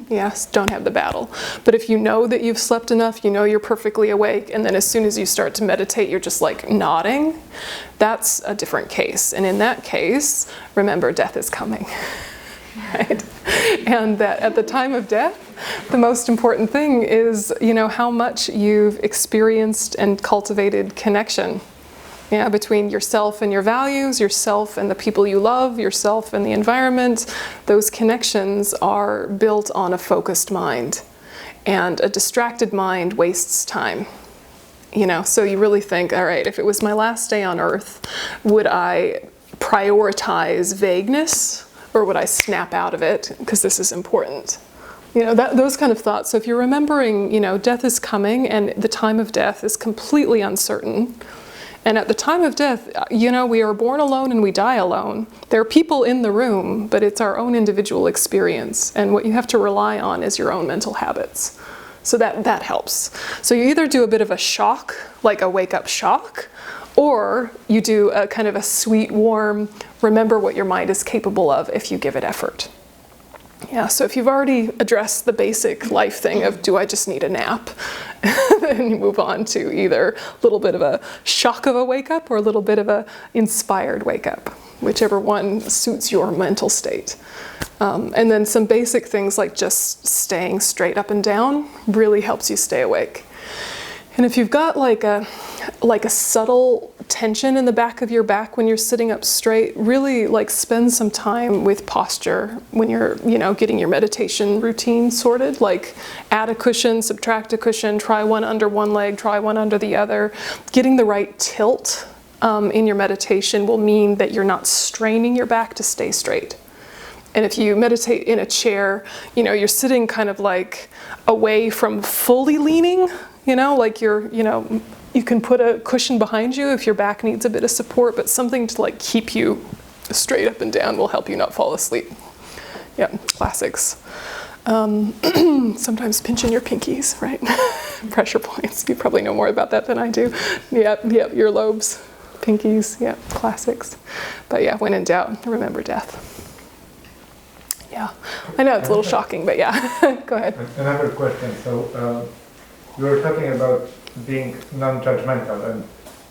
Yes, don't have the battle. But if you know that you've slept enough, you know you're perfectly awake, and then as soon as you start to meditate, you're just like nodding, that's a different case. And in that case, remember, death is coming. Right? And that at the time of death, the most important thing is, how much you've experienced and cultivated connection. Between yourself and your values, yourself and the people you love, yourself and the environment. Those connections are built on a focused mind. And a distracted mind wastes time. So you really think, all right, if it was my last day on earth, would I prioritize vagueness? Or would I snap out of it because this is important? Those kind of thoughts. So if you're remembering, death is coming and the time of death is completely uncertain. And at the time of death, we are born alone and we die alone. There are people in the room, but it's our own individual experience. And what you have to rely on is your own mental habits. So that helps. So you either do a bit of a shock, like a wake-up shock, or you do a kind of a sweet, warm, remember what your mind is capable of if you give it effort. So if you've already addressed the basic life thing of, do I just need a nap? Then you move on to either a little bit of a shock of a wake-up or a little bit of a inspired wake-up, whichever one suits your mental state. And then some basic things like just staying straight up and down really helps you stay awake. And if you've got like a subtle tension in the back of your back when you're sitting up straight, really spend some time with posture when you're, getting your meditation routine sorted. Like add a cushion, subtract a cushion, try one under one leg, try one under the other. Getting the right tilt in your meditation will mean that you're not straining your back to stay straight. And if you meditate in a chair, you're sitting kind of like away from fully leaning, you can put a cushion behind you if your back needs a bit of support, but something to keep you straight up and down will help you not fall asleep. Classics. Sometimes pinching your pinkies, right? Pressure points. You probably know more about that than I do. Your lobes, pinkies, classics. But when in doubt, remember death. I know it's a little shocking, but go ahead. Another question. So you were talking about being non-judgmental, and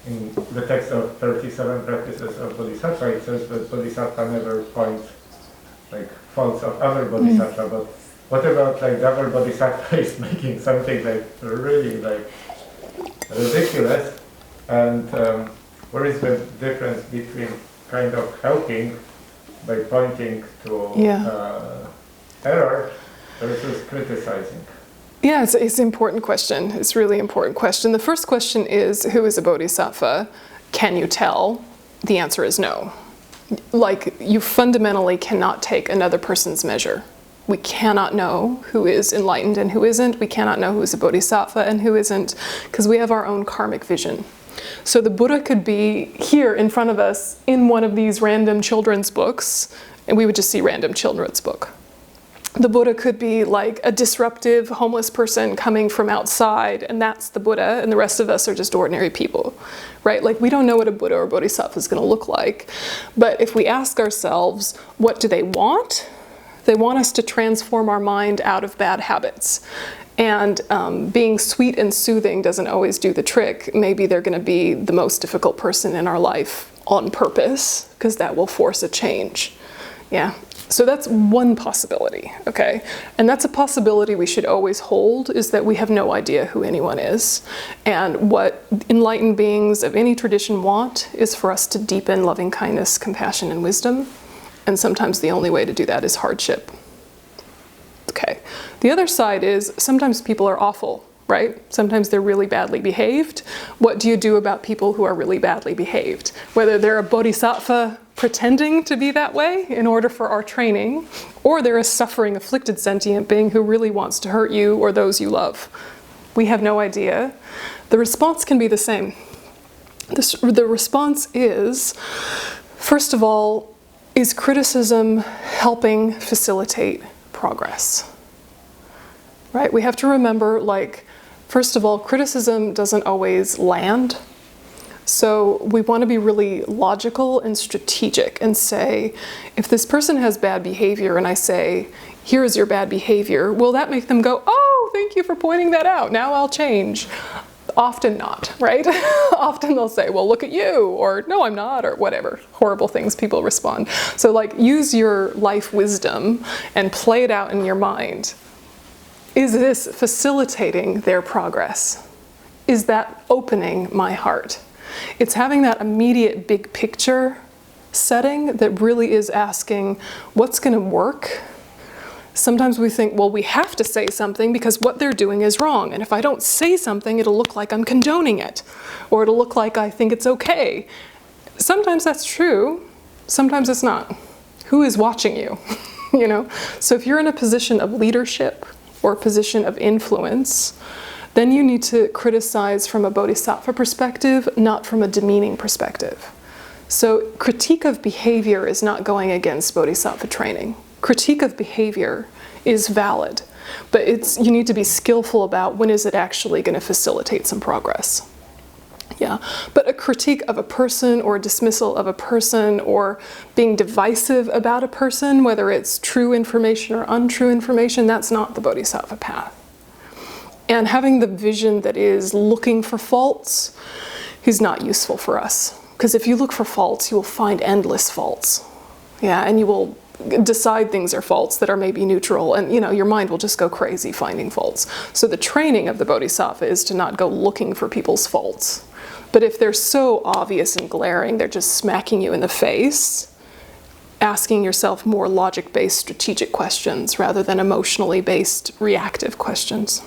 in the text of 37 Practices of Bodhisattva, it says that Bodhisattva never points faults of other Bodhisattva, but what about the other Bodhisattva is making something really ridiculous, and where is the difference between kind of helping by pointing to error versus criticizing? It's an important question. It's a really important question. The first question is, who is a bodhisattva? Can you tell? The answer is no. You fundamentally cannot take another person's measure. We cannot know who is enlightened and who isn't. We cannot know who is a bodhisattva and who isn't, because we have our own karmic vision. So the Buddha could be here in front of us in one of these random children's books, and we would just see random children's book. The Buddha could be a disruptive homeless person coming from outside, and that's the Buddha, and the rest of us are just ordinary people, right? We don't know what a Buddha or Bodhisattva is going to look like, but if we ask ourselves, what do they want? They want us to transform our mind out of bad habits. And being sweet and soothing doesn't always do the trick. Maybe they're going to be the most difficult person in our life on purpose, because that will force a change. Yeah. So that's one possibility, okay? And that's a possibility we should always hold, is that we have no idea who anyone is. And what enlightened beings of any tradition want is for us to deepen loving kindness, compassion, and wisdom. And sometimes the only way to do that is hardship. Okay. The other side is sometimes people are awful, right? Sometimes they're really badly behaved. What do you do about people who are really badly behaved? Whether they're a bodhisattva pretending to be that way in order for our training, or they're a suffering, afflicted sentient being who really wants to hurt you or those you love. We have no idea. The response can be the same. The response is, first of all, is criticism helping facilitate progress? Right? We have to remember, like, first of all, criticism doesn't always land. So we want to be really logical and strategic and say, if this person has bad behavior and I say, here's your bad behavior, will that make them go, oh, thank you for pointing that out, now I'll change? Often not, right? Often they'll say, well, look at you, or no, I'm not, or whatever horrible things people respond. So like, use your life wisdom and play it out in your mind. Is this facilitating their progress? Is that opening my heart? It's having that immediate big picture setting that really is asking, what's going to work? Sometimes we think, well, we have to say something because what they're doing is wrong. And if I don't say something, it'll look like I'm condoning it. Or it'll look like I think it's okay. Sometimes that's true. Sometimes it's not. Who is watching you? You know? So if you're in a position of leadership or a position of influence, then you need to criticize from a bodhisattva perspective, not from a demeaning perspective. So critique of behavior is not going against bodhisattva training. Critique of behavior is valid, but you need to be skillful about when is it actually going to facilitate some progress. Yeah, but a critique of a person or a dismissal of a person or being divisive about a person, whether it's true information or untrue information, that's not the bodhisattva path. And having the vision that is looking for faults is not useful for us. Because if you look for faults, you will find endless faults. Yeah, and you will decide things are faults that are maybe neutral, and your mind will just go crazy finding faults. So the training of the bodhisattva is to not go looking for people's faults. But if they're so obvious and glaring, they're just smacking you in the face, asking yourself more logic-based strategic questions rather than emotionally based reactive questions.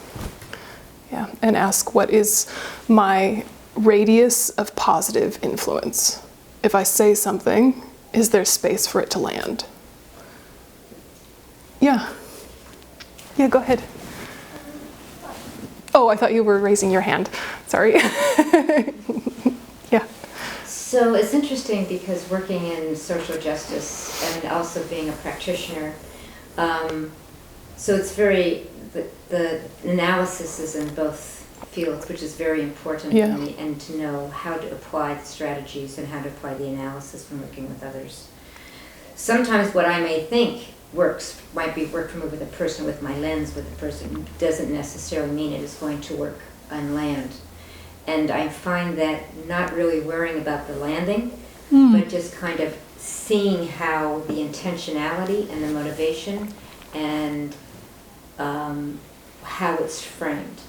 Yeah, and ask, what is my radius of positive influence? If I say something, is there space for it to land? Yeah. Yeah, go ahead. Oh, I thought you were raising your hand. Sorry. Yeah. So it's interesting because working in social justice and also being a practitioner, so it's very, the analysis is in both fields, which is very important Yeah. for me, and to know how to apply the strategies and how to apply the analysis when working with others. Sometimes what I may think might be work for me with a person with my lens with a person doesn't necessarily mean it is going to work on land. And I find that not really worrying about the landing, but just kind of seeing how the intentionality and the motivation and how it's framed,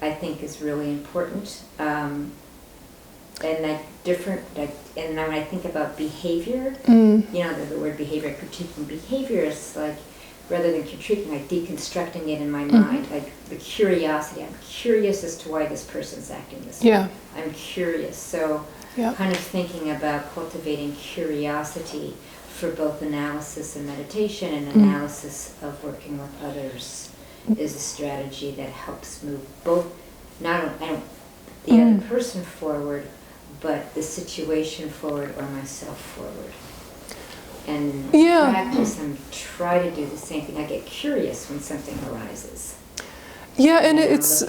I think is really important. And when I think about behavior, the word behavior, critiquing behavior is like, rather than critiquing, like deconstructing it in my mind, like the curiosity. I'm curious as to why this person's acting this way. Yeah. I'm curious. So kind of thinking about cultivating curiosity for both analysis and meditation and analysis of working with others is a strategy that helps move both, the other person forward, but the situation forward or myself forward. And practice and try to do the same thing. I get curious when something arises. Yeah, and it's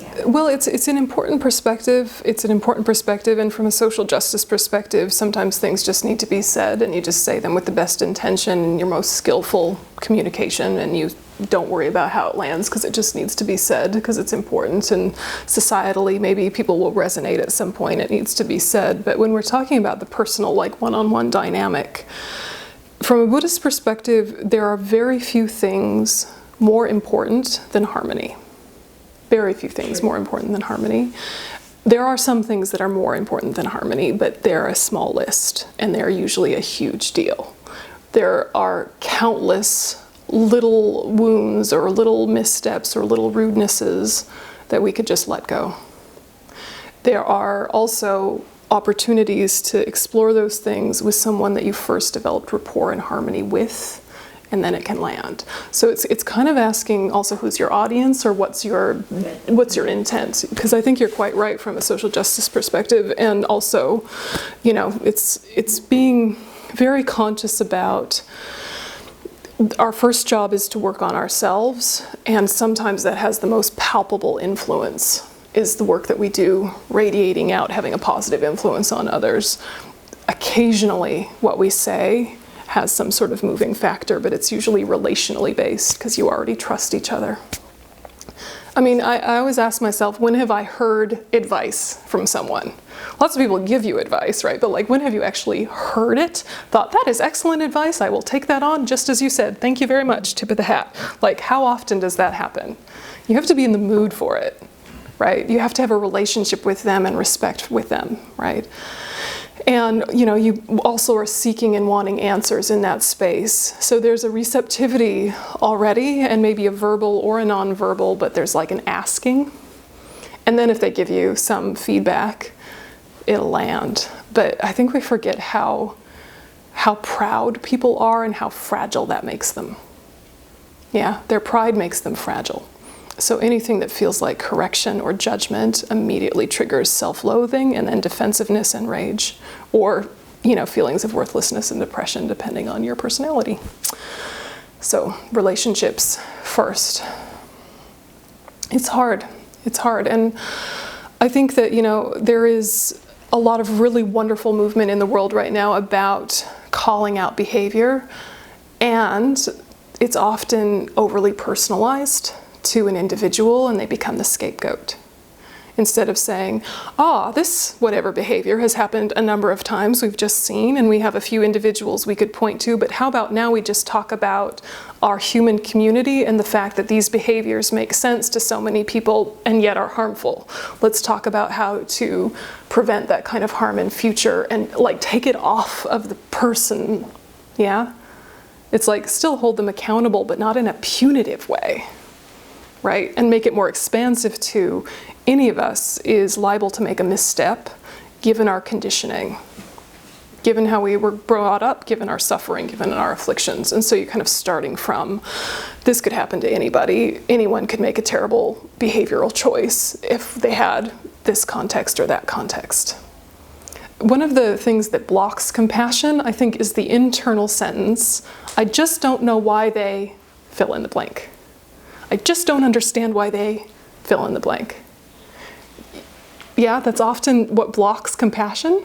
an important perspective. It's an important perspective, and from a social justice perspective, sometimes things just need to be said, and you just say them with the best intention and your most skillful communication, and you don't worry about how it lands because it just needs to be said because it's important, and societally maybe people will resonate at some point. It needs to be said. But when we're talking about the personal, like one-on-one dynamic, from a Buddhist perspective, there are very few things more important than harmony. Very few things more important than harmony. There are some things that are more important than harmony, but they're a small list, and they're usually a huge deal. There are countless little wounds or little missteps or little rudenesses that we could just let go. There are also opportunities to explore those things with someone that you first developed rapport and harmony with, and then it can land. So it's kind of asking also who's your audience or what's your intent, because I think you're quite right from a social justice perspective, and also, you know, it's being very conscious about our first job is to work on ourselves, and sometimes that has the most palpable influence is the work that we do, radiating out, having a positive influence on others. Occasionally what we say has some sort of moving factor, but it's usually relationally based because you already trust each other. I mean, I always ask myself, when have I heard advice from someone? Lots of people give you advice, right? But like, when have you actually heard it? Thought, that is excellent advice, I will take that on, just as you said, thank you very much, tip of the hat. Like, how often does that happen? You have to be in the mood for it, right? You have to have a relationship with them and respect with them, right? And, you know, you also are seeking and wanting answers in that space. So there's a receptivity already, and maybe a verbal or a nonverbal, but there's like an asking. And then if they give you some feedback, it'll land. But I think we forget how proud people are and how fragile that makes them. Yeah, their pride makes them fragile. So anything that feels like correction or judgment immediately triggers self-loathing and then defensiveness and rage, or, you know, feelings of worthlessness and depression, depending on your personality. So relationships first. It's hard. It's hard. And I think that, you know, there is a lot of really wonderful movement in the world right now about calling out behavior, and it's often overly personalized to an individual, and they become the scapegoat. Instead of saying, this whatever behavior has happened a number of times, we've just seen, and we have a few individuals we could point to, but how about now we just talk about our human community and the fact that these behaviors make sense to so many people and yet are harmful. Let's talk about how to prevent that kind of harm in future, and like take it off of the person, yeah? It's like still hold them accountable, but not in a punitive way. Right? And make it more expansive to any of us is liable to make a misstep given our conditioning, given how we were brought up, given our suffering, given our afflictions. And so you're kind of starting from, this could happen to anybody. Anyone could make a terrible behavioral choice if they had this context or that context. One of the things that blocks compassion, I think, is the internal sentence, I just don't know why they fill in the blank. I just don't understand why they fill in the blank. Yeah, that's often what blocks compassion.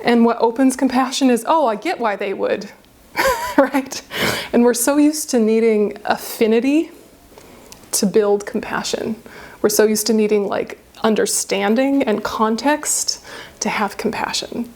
And what opens compassion is, I get why they would, right? And we're so used to needing affinity to build compassion. We're so used to needing like understanding and context to have compassion.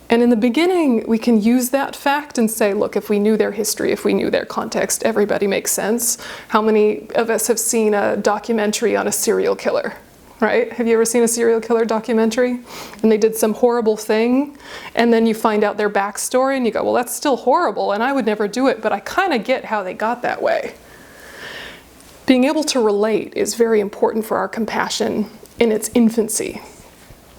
And in the beginning, we can use that fact and say, look, if we knew their history, if we knew their context, everybody makes sense. How many of us have seen a documentary on a serial killer, right? Have you ever seen a serial killer documentary? And they did some horrible thing, and then you find out their backstory, and you go, well, that's still horrible, and I would never do it, but I kind of get how they got that way. Being able to relate is very important for our compassion in its infancy,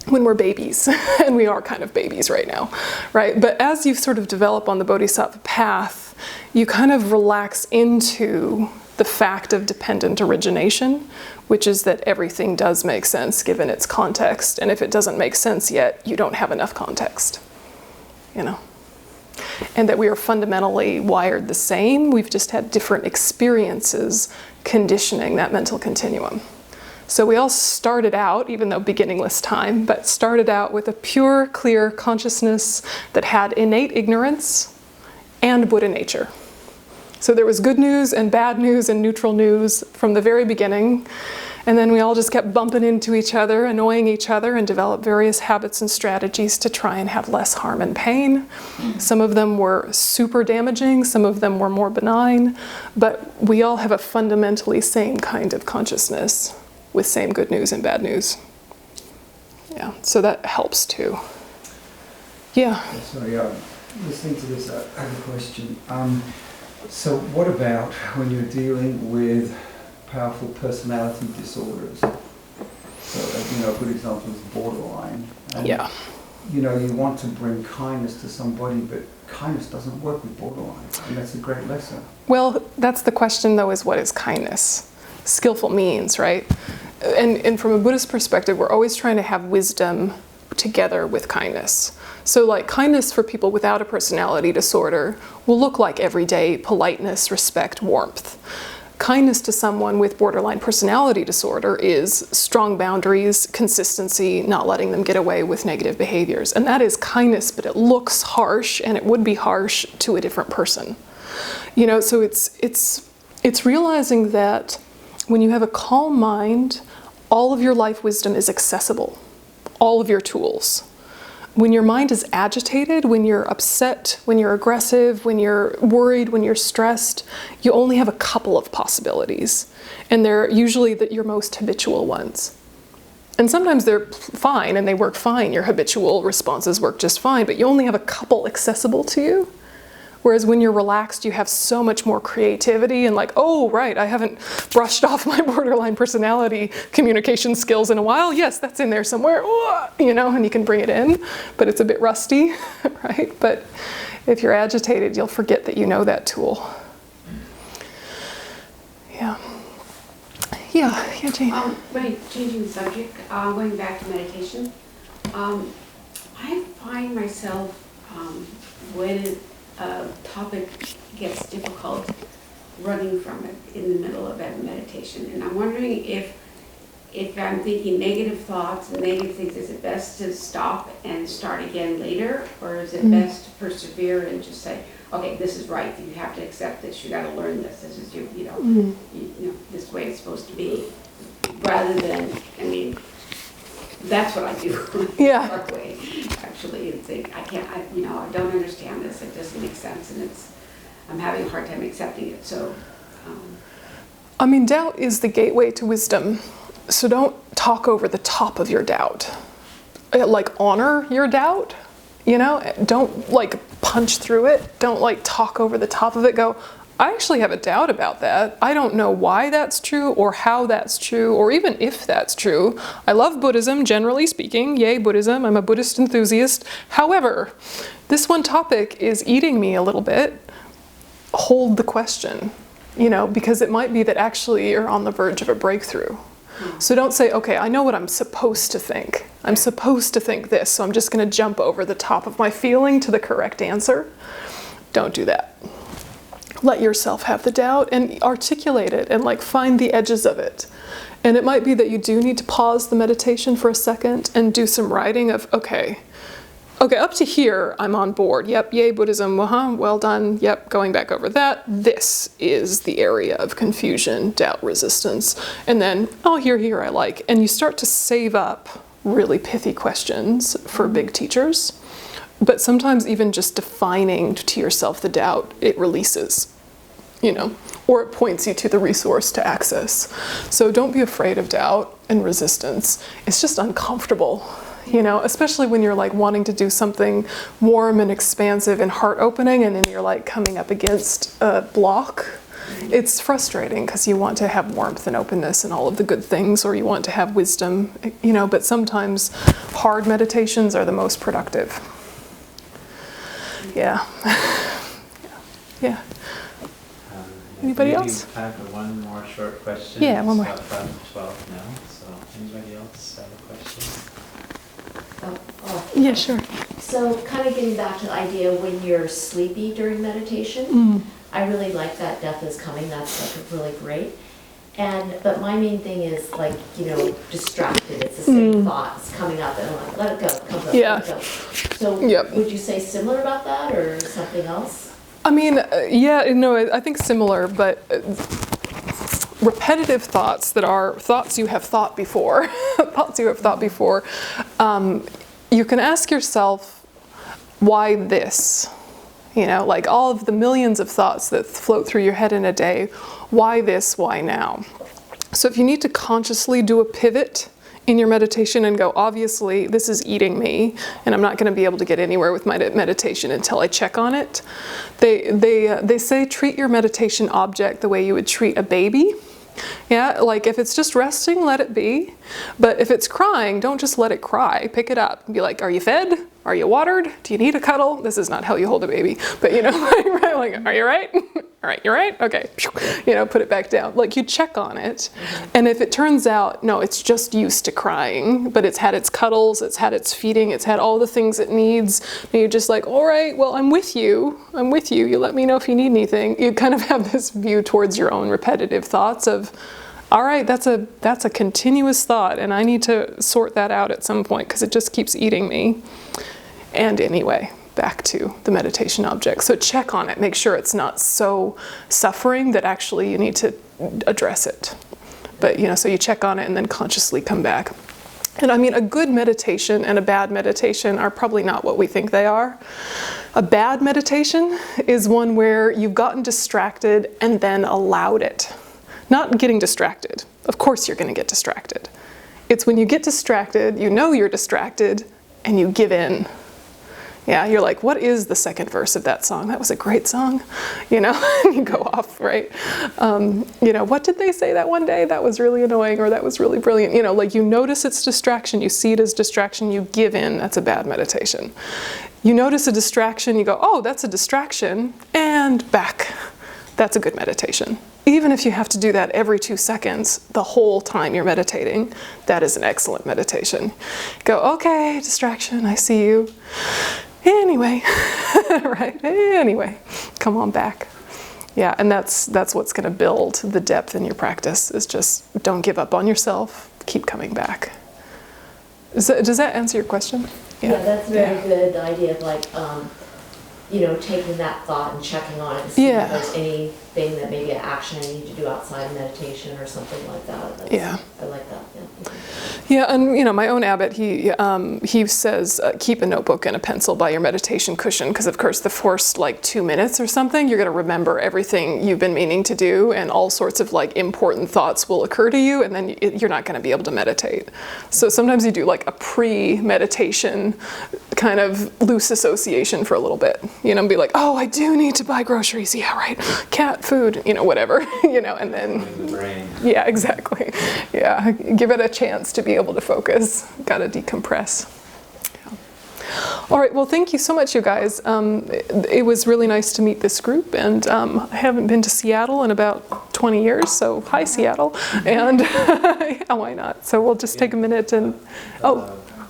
when we're babies, and we are kind of babies right now, right? But as you sort of develop on the Bodhisattva path, you kind of relax into the fact of dependent origination, which is that everything does make sense given its context, and if it doesn't make sense yet, you don't have enough context, you know? And that we are fundamentally wired the same, we've just had different experiences conditioning that mental continuum. So we all started out, even though beginningless time, but started out with a pure, clear consciousness that had innate ignorance and Buddha nature. So there was good news and bad news and neutral news from the very beginning. And then we all just kept bumping into each other, annoying each other, and developed various habits and strategies to try and have less harm and pain. Some of them were super damaging, some of them were more benign, but we all have a fundamentally same kind of consciousness with same good news and bad news. Yeah, so that helps too. Yeah. Sorry, listening to this, I have a question. So what about when you're dealing with powerful personality disorders? So, a good example is borderline. And, Yeah. You want to bring kindness to somebody, but kindness doesn't work with borderline, and that's a great lesson. Well, that's the question though, is what is kindness? Skillful means, right? And from a Buddhist perspective, we're always trying to have wisdom together with kindness. So like kindness for people without a personality disorder will look like everyday politeness, respect, warmth. Kindness to someone with borderline personality disorder is strong boundaries, consistency, not letting them get away with negative behaviors. And that is kindness, but it looks harsh, and it would be harsh to a different person. So it's realizing that when you have a calm mind, all of your life wisdom is accessible, all of your tools. When your mind is agitated, when you're upset, when you're aggressive, when you're worried, when you're stressed, you only have a couple of possibilities. And they're usually your most habitual ones. And sometimes they're fine and they work fine. Your habitual responses work just fine, but you only have a couple accessible to you. Whereas when you're relaxed, you have so much more creativity and like, oh, right, I haven't brushed off my borderline personality communication skills in a while. Yes, that's in there somewhere, and you can bring it in, but it's a bit rusty, right? But if you're agitated, you'll forget that you know that tool. Yeah. Yeah, Jane. Changing the subject, going back to meditation, I find myself when a topic gets difficult, running from it in the middle of a meditation. And I'm wondering if I'm thinking negative thoughts and negative things, is it best to stop and start again later? Or is it best to persevere and just say, okay, this is right, you have to accept this, you gotta learn this, this is this way it's supposed to be. Rather than, that's what I do. Yeah. Dark way, actually, and think I don't understand this. It doesn't make sense, and I'm having a hard time accepting it. So, doubt is the gateway to wisdom. So don't talk over the top of your doubt. Honor your doubt. Don't punch through it. Don't talk over the top of it. Go, I actually have a doubt about that. I don't know why that's true or how that's true or even if that's true. I love Buddhism, generally speaking. Yay, Buddhism. I'm a Buddhist enthusiast. However, this one topic is eating me a little bit. Hold the question, because it might be that actually you're on the verge of a breakthrough. So don't say, okay, I know what I'm supposed to think. I'm supposed to think this, so I'm just going to jump over the top of my feeling to the correct answer. Don't do that. Let yourself have the doubt and articulate it and find the edges of it. And it might be that you do need to pause the meditation for a second and do some writing of, okay, up to here, I'm on board. Yep, yay, Buddhism, well done. Yep, going back over that. This is the area of confusion, doubt, resistance. And then, here I like. And you start to save up really pithy questions for big teachers. But sometimes even just defining to yourself the doubt, it releases, or it points you to the resource to access. So don't be afraid of doubt and resistance. It's just uncomfortable, especially when you're wanting to do something warm and expansive and heart-opening, and then you're coming up against a block. It's frustrating because you want to have warmth and openness and all of the good things, or you want to have wisdom, but sometimes hard meditations are the most productive. Yeah. Yeah. Anybody else? I have one more short question. Yeah, one more. It's about 12 now, so anybody else have a question? Yeah, sure. So kind of getting back to the idea when you're sleepy during meditation, I really like that death is coming. That's really great. But my main thing is like, distracted. It's the same thoughts coming up, and I'm like, let it go, comes up, Yeah. let it go. So Yep. would you say similar about that or something else? I mean, I think similar, but repetitive thoughts that are thoughts you have thought before, you can ask yourself, why this? Like all of the millions of thoughts that float through your head in a day, why this, why now? So if you need to consciously do a pivot in your meditation and go, obviously this is eating me and I'm not going to be able to get anywhere with my meditation until I check on it. They say treat your meditation object the way you would treat a baby. Yeah, like if it's just resting, let it be. But if it's crying, don't just let it cry. Pick it up and be like, are you fed? Are you watered? Do you need a cuddle? This is not how you hold a baby. But like, are you right? All right, you're right? Okay. Put it back down. Like you check on it. And if it turns out, no, it's just used to crying, but it's had its cuddles, it's had its feeding, it's had all the things it needs. And you're just like, all right, well, I'm with you. You let me know if you need anything. You kind of have this view towards your own repetitive thoughts of, all right, that's a continuous thought and I need to sort that out at some point because it just keeps eating me. And anyway, back to the meditation object. So check on it, make sure it's not so suffering that actually you need to address it. But so you check on it and then consciously come back. And I mean, a good meditation and a bad meditation are probably not what we think they are. A bad meditation is one where you've gotten distracted and then allowed it. Not getting distracted. Of course you're going to get distracted. It's when you get distracted, you're distracted, and you give in. Yeah, you're like, what is the second verse of that song? That was a great song, and you go off, right? What did they say that one day? That was really annoying, or that was really brilliant. Like you notice it's distraction, you see it as distraction, you give in. That's a bad meditation. You notice a distraction, you go, oh, that's a distraction, and back. That's a good meditation. Even if you have to do that every 2 seconds, the whole time you're meditating, that is an excellent meditation. Go, okay, distraction, I see you. Anyway, right? Anyway, come on back. Yeah, and that's what's going to build the depth in your practice, is just don't give up on yourself, keep coming back. Does that answer your question? Yeah, that's a very good idea of like, taking that thought and checking on it and seeing if there's anything that maybe an action I need to do outside meditation or something like that. I like that. Yeah, and my own abbot, he says keep a notebook and a pencil by your meditation cushion, because of course the first 2 minutes or something you're going to remember everything you've been meaning to do, and all sorts of important thoughts will occur to you, and then you're not going to be able to meditate. So sometimes you do a pre-meditation kind of loose association for a little bit, be like, oh, I do need to buy groceries, yeah, right, cat food, whatever, and then the brain. Yeah, exactly. Yeah, give it a chance to be able to focus. Got to decompress. Yeah. All right, well, thank you so much, you guys. It was really nice to meet this group, and I haven't been to Seattle in about 20 years, so hi, Seattle. And yeah, why not? So we'll just take a minute and,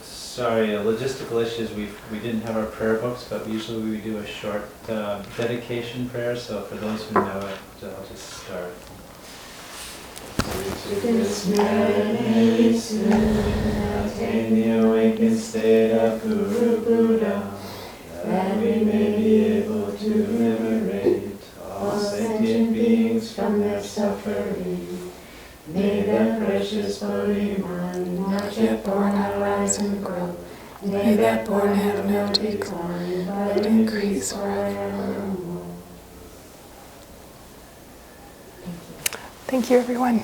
Sorry, logistical issues. We didn't have our prayer books, but usually we do a short dedication prayer. So for those who know it, I'll just start. Attain the awakened state of Guru Buddha, that we may be able to liberate all sentient beings from their suffering. May the precious Bodhi mind, not yet born, arise and grow. May that born have no decline, but increase forevermore. thank you, everyone.